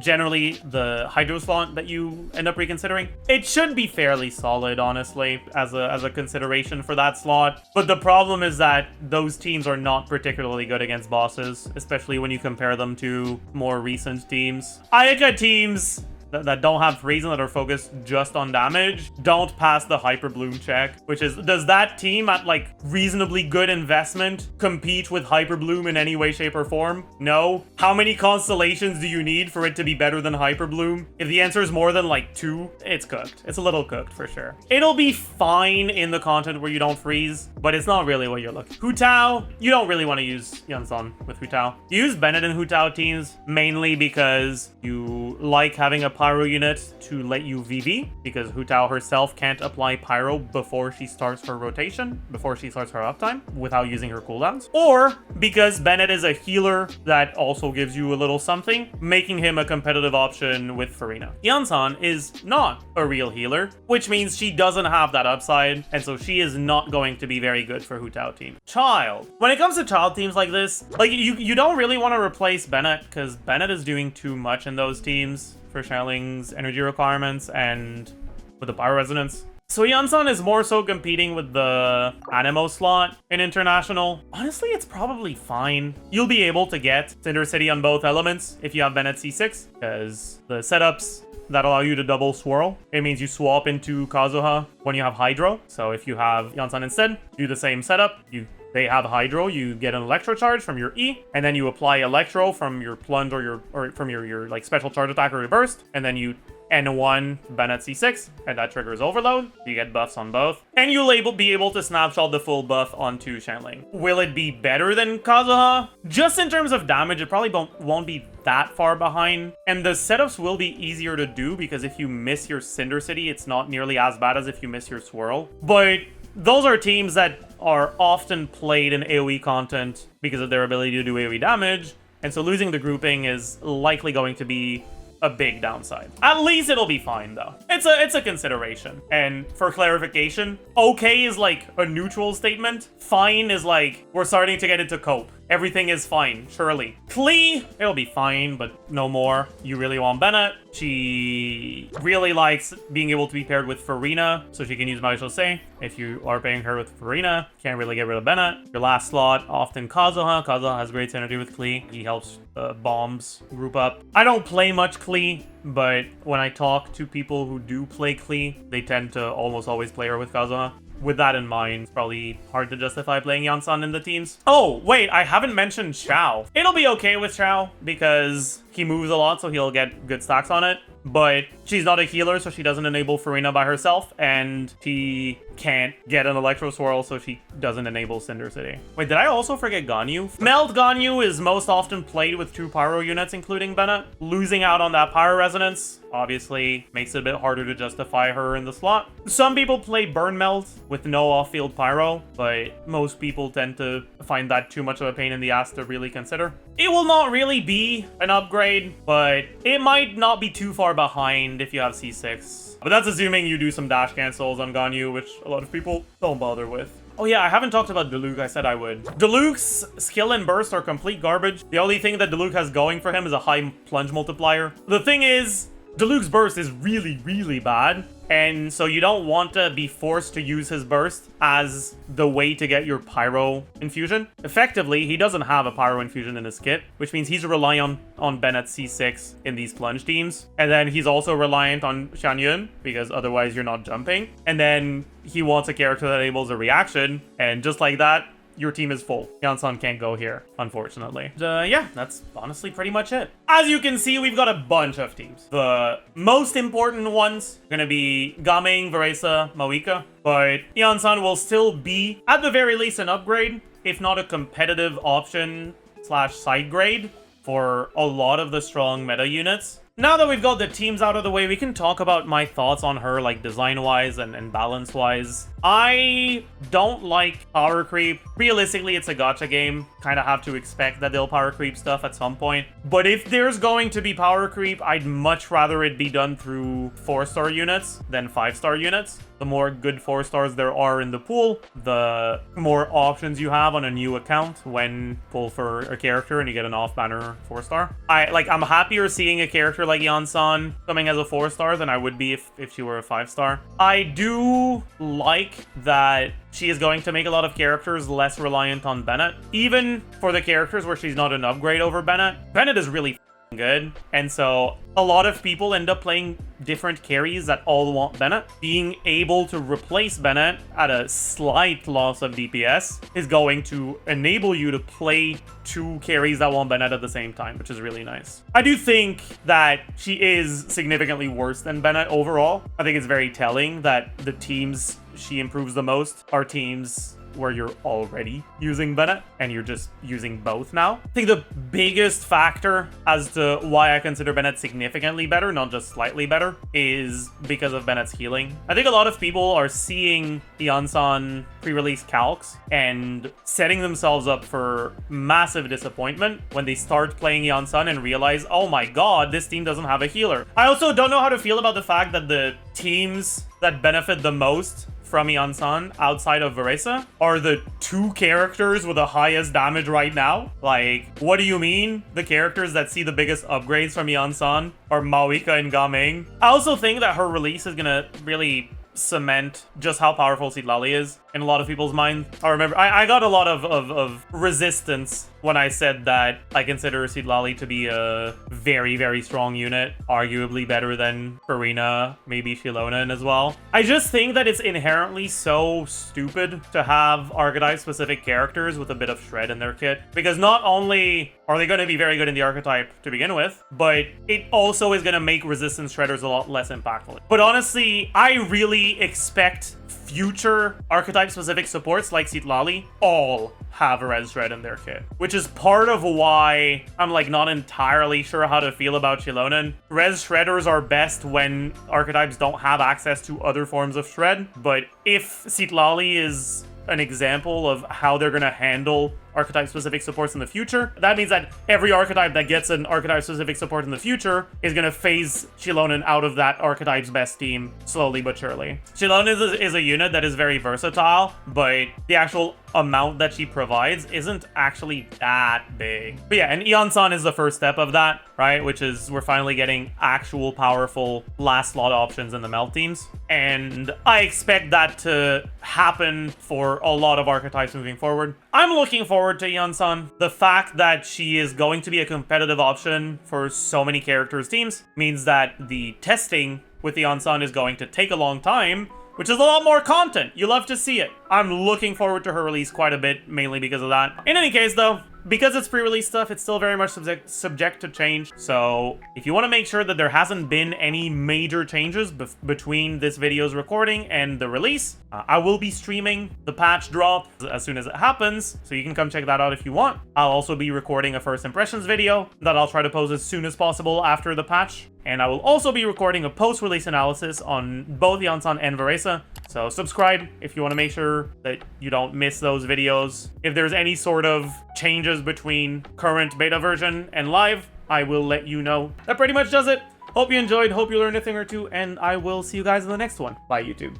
generally the Hydro slot that you end up reconsidering. It should be fairly solid, honestly, as a consideration for that slot. But the problem is that those teams are not particularly good against bosses, especially when you compare them to more recent teams. Ayaka teams that don't have reason, that are focused just on damage, don't pass the Hyper Bloom check, which is, does that team at like reasonably good investment compete with Hyper Bloom in any way, shape, or form? No. How many Constellations do you need for it to be better than Hyper Bloom? If the answer is more than like 2, it's cooked. It's a little cooked for sure. It'll be fine in the content where you don't freeze, but it's not really what you're looking for. Hu Tao, you don't really want to use Iansan with Hu Tao. You use Bennett and Hu Tao teams mainly because you like having a Pyro unit to let you VV, because Hu Tao herself can't apply Pyro before she starts her rotation, before she starts her uptime, without using her cooldowns. Or because Bennett is a healer that also gives you a little something, making him a competitive option with Freminet. Iansan is not a real healer, which means she doesn't have that upside, and so she is not going to be very good for Hu Tao team. Child. When it comes to child teams like this, like you don't really want to replace Bennett, because Bennett is doing too much in those teams for Xiaoling's energy requirements and with the Pyro Resonance. So Iansan is more so competing with the Anemo slot in International. Honestly, it's probably fine. You'll be able to get Cinder City on both elements if you have Bennett C6, because the setups that allow you to double swirl, it means you swap into Kazuha when you have Hydro. So if you have Iansan instead, do the same setup. They have Hydro, you get an Electro charge from your E, and then you apply Electro from your plunge or from your like special charge attack or your burst, and then you N1 Bennett C6, and that triggers Overload. You get buffs on both, and you'll be able to snapshot the full buff onto Xiaoling. Will it be better than Kazuha? Just in terms of damage, it probably won't be that far behind, and the setups will be easier to do because if you miss your Cinder City, it's not nearly as bad as if you miss your Swirl. But those are teams that are often played in AoE content because of their ability to do AoE damage, and so losing the grouping is likely going to be a big downside. At least it'll be fine though. It's a consideration. And for clarification, okay is like a neutral statement. Fine is like, we're starting to get into cope. Everything is fine, surely. Klee, it'll be fine, but no more. You really want Bennett. She really likes being able to be paired with Farina, so she can use Mavuika. If you are pairing her with Farina, can't really get rid of Bennett. Your last slot, often Kazuha. Kazuha has great synergy with Klee. He helps bombs group up. I don't play much Klee, but when I talk to people who do play Klee, they tend to almost always play her with Kazuha. With that in mind, it's probably hard to justify playing Iansan in the teams. Oh, wait, I haven't mentioned Xiao. It'll be okay with Xiao because he moves a lot, so he'll get good stacks on it. But she's not a healer, so she doesn't enable Farina by herself, and she can't get an Electro Swirl, so she doesn't enable Cinder City. Wait, did I also forget Ganyu? Meld Ganyu is most often played with 2 Pyro units, including Bennett. Losing out on that Pyro Resonance obviously makes it a bit harder to justify her in the slot. Some people play Burn Meld with no off-field Pyro, but most people tend to find that too much of a pain in the ass to really consider. It will not really be an upgrade, but it might not be too far behind if you have C6. But that's assuming you do some dash cancels on Ganyu, which a lot of people don't bother with. Oh yeah, I haven't talked about Diluc. I said I would. Diluc's skill and burst are complete garbage. The only thing that Diluc has going for him is a high plunge multiplier. The thing is, Diluc's burst is really, really bad. And so you don't want to be forced to use his burst as the way to get your Pyro infusion. Effectively, he doesn't have a Pyro infusion in his kit, which means he's reliant on Bennett C6 in these plunge teams. And then he's also reliant on Xianyun, because otherwise you're not jumping. And then he wants a character that enables a reaction, and just like that, your team is full. Iansan can't go here, unfortunately. Yeah, that's honestly pretty much it. As you can see, we've got a bunch of teams. The most important ones are gonna be Gaming, Varesa, Mavuika, but Iansan will still be, at the very least, an upgrade, if not a competitive option / side grade for a lot of the strong meta units. now that we've got the teams out of the way, we can talk about my thoughts on her, like design-wise and balance-wise. I don't like power creep. Realistically, it's a gacha game. Kind of have to expect that they'll power creep stuff at some point. But if there's going to be power creep, I'd much rather it be done through 4-star units than 5-star units. The more good 4-stars there are in the pool, the more options you have on a new account when pull for a character and you get an off-banner 4-star. I'm happier seeing a character like Iansan coming as a 4-star than I would be if she were a 5-star. I do like that she is going to make a lot of characters less reliant on Bennett. Even for the characters where she's not an upgrade over Bennett, Bennett is really good, and so a lot of people end up playing different carries that all want Bennett. Being able to replace Bennett at a slight loss of DPS is going to enable you to play 2 carries that want Bennett at the same time, which is really nice. I do think that she is significantly worse than Bennett overall. I think it's very telling that the teams she improves the most are teams where you're already using Bennett and you're just using both now. I think the biggest factor as to why I consider Bennett significantly better, not just slightly better, is because of Bennett's healing. I think a lot of people are seeing Iansan pre-release calcs and setting themselves up for massive disappointment when they start playing Iansan and realize, oh my god, this team doesn't have a healer. I also don't know how to feel about the fact that the teams that benefit the most from Iansan outside of Varesa are the 2 characters with the highest damage right now. Like, what do you mean? The characters that see the biggest upgrades from Iansan are Mavuika and Gaming. I also think that her release is gonna really cement just how powerful Tighnari is in a lot of people's minds. I remember I got a lot of resistance when I said that I consider Tighnari to be a very, very strong unit, arguably better than Freminet, maybe Xiao as well. I just think that it's inherently so stupid to have archetype-specific characters with a bit of shred in their kit, because not only are they going to be very good in the archetype to begin with, but it also is going to make resistance shredders a lot less impactful. But honestly, I really expect future archetype-specific supports like Tighnari all have a res shred in their kit, which is part of why I'm like not entirely sure how to feel about Xiao. Res shredders are best when archetypes don't have access to other forms of shred, but if Tighnari is an example of how they're going to handle archetype-specific supports in the future, that means that every archetype that gets an archetype-specific support in the future is going to phase Xiao out of that archetype's best team slowly but surely. Xiao is a unit that is very versatile, but the actual amount that she provides isn't actually that big. But yeah, and Iansan is the first step of that, right? Which is we're finally getting actual powerful last slot options in the melt teams. And I expect that to happen for a lot of archetypes moving forward. I'm looking forward to Iansan. The fact that she is going to be a competitive option for so many characters' teams means that the testing with Iansan is going to take a long time, which is a lot more content. You love to see it. I'm looking forward to her release quite a bit, mainly because of that. In any case, though, because it's pre-release stuff, it's still very much subject to change. So if you want to make sure that there hasn't been any major changes between this video's recording and the release, I will be streaming the patch drop as soon as it happens, so you can come check that out if you want. I'll also be recording a first impressions video that I'll try to post as soon as possible after the patch. And I will also be recording a post-release analysis on both Iansan and Varesa. So subscribe if you want to make sure that you don't miss those videos. If there's any sort of changes between current beta version and live, I will let you know. That pretty much does it. Hope you enjoyed, hope you learned a thing or two, and I will see you guys in the next one. Bye, YouTube.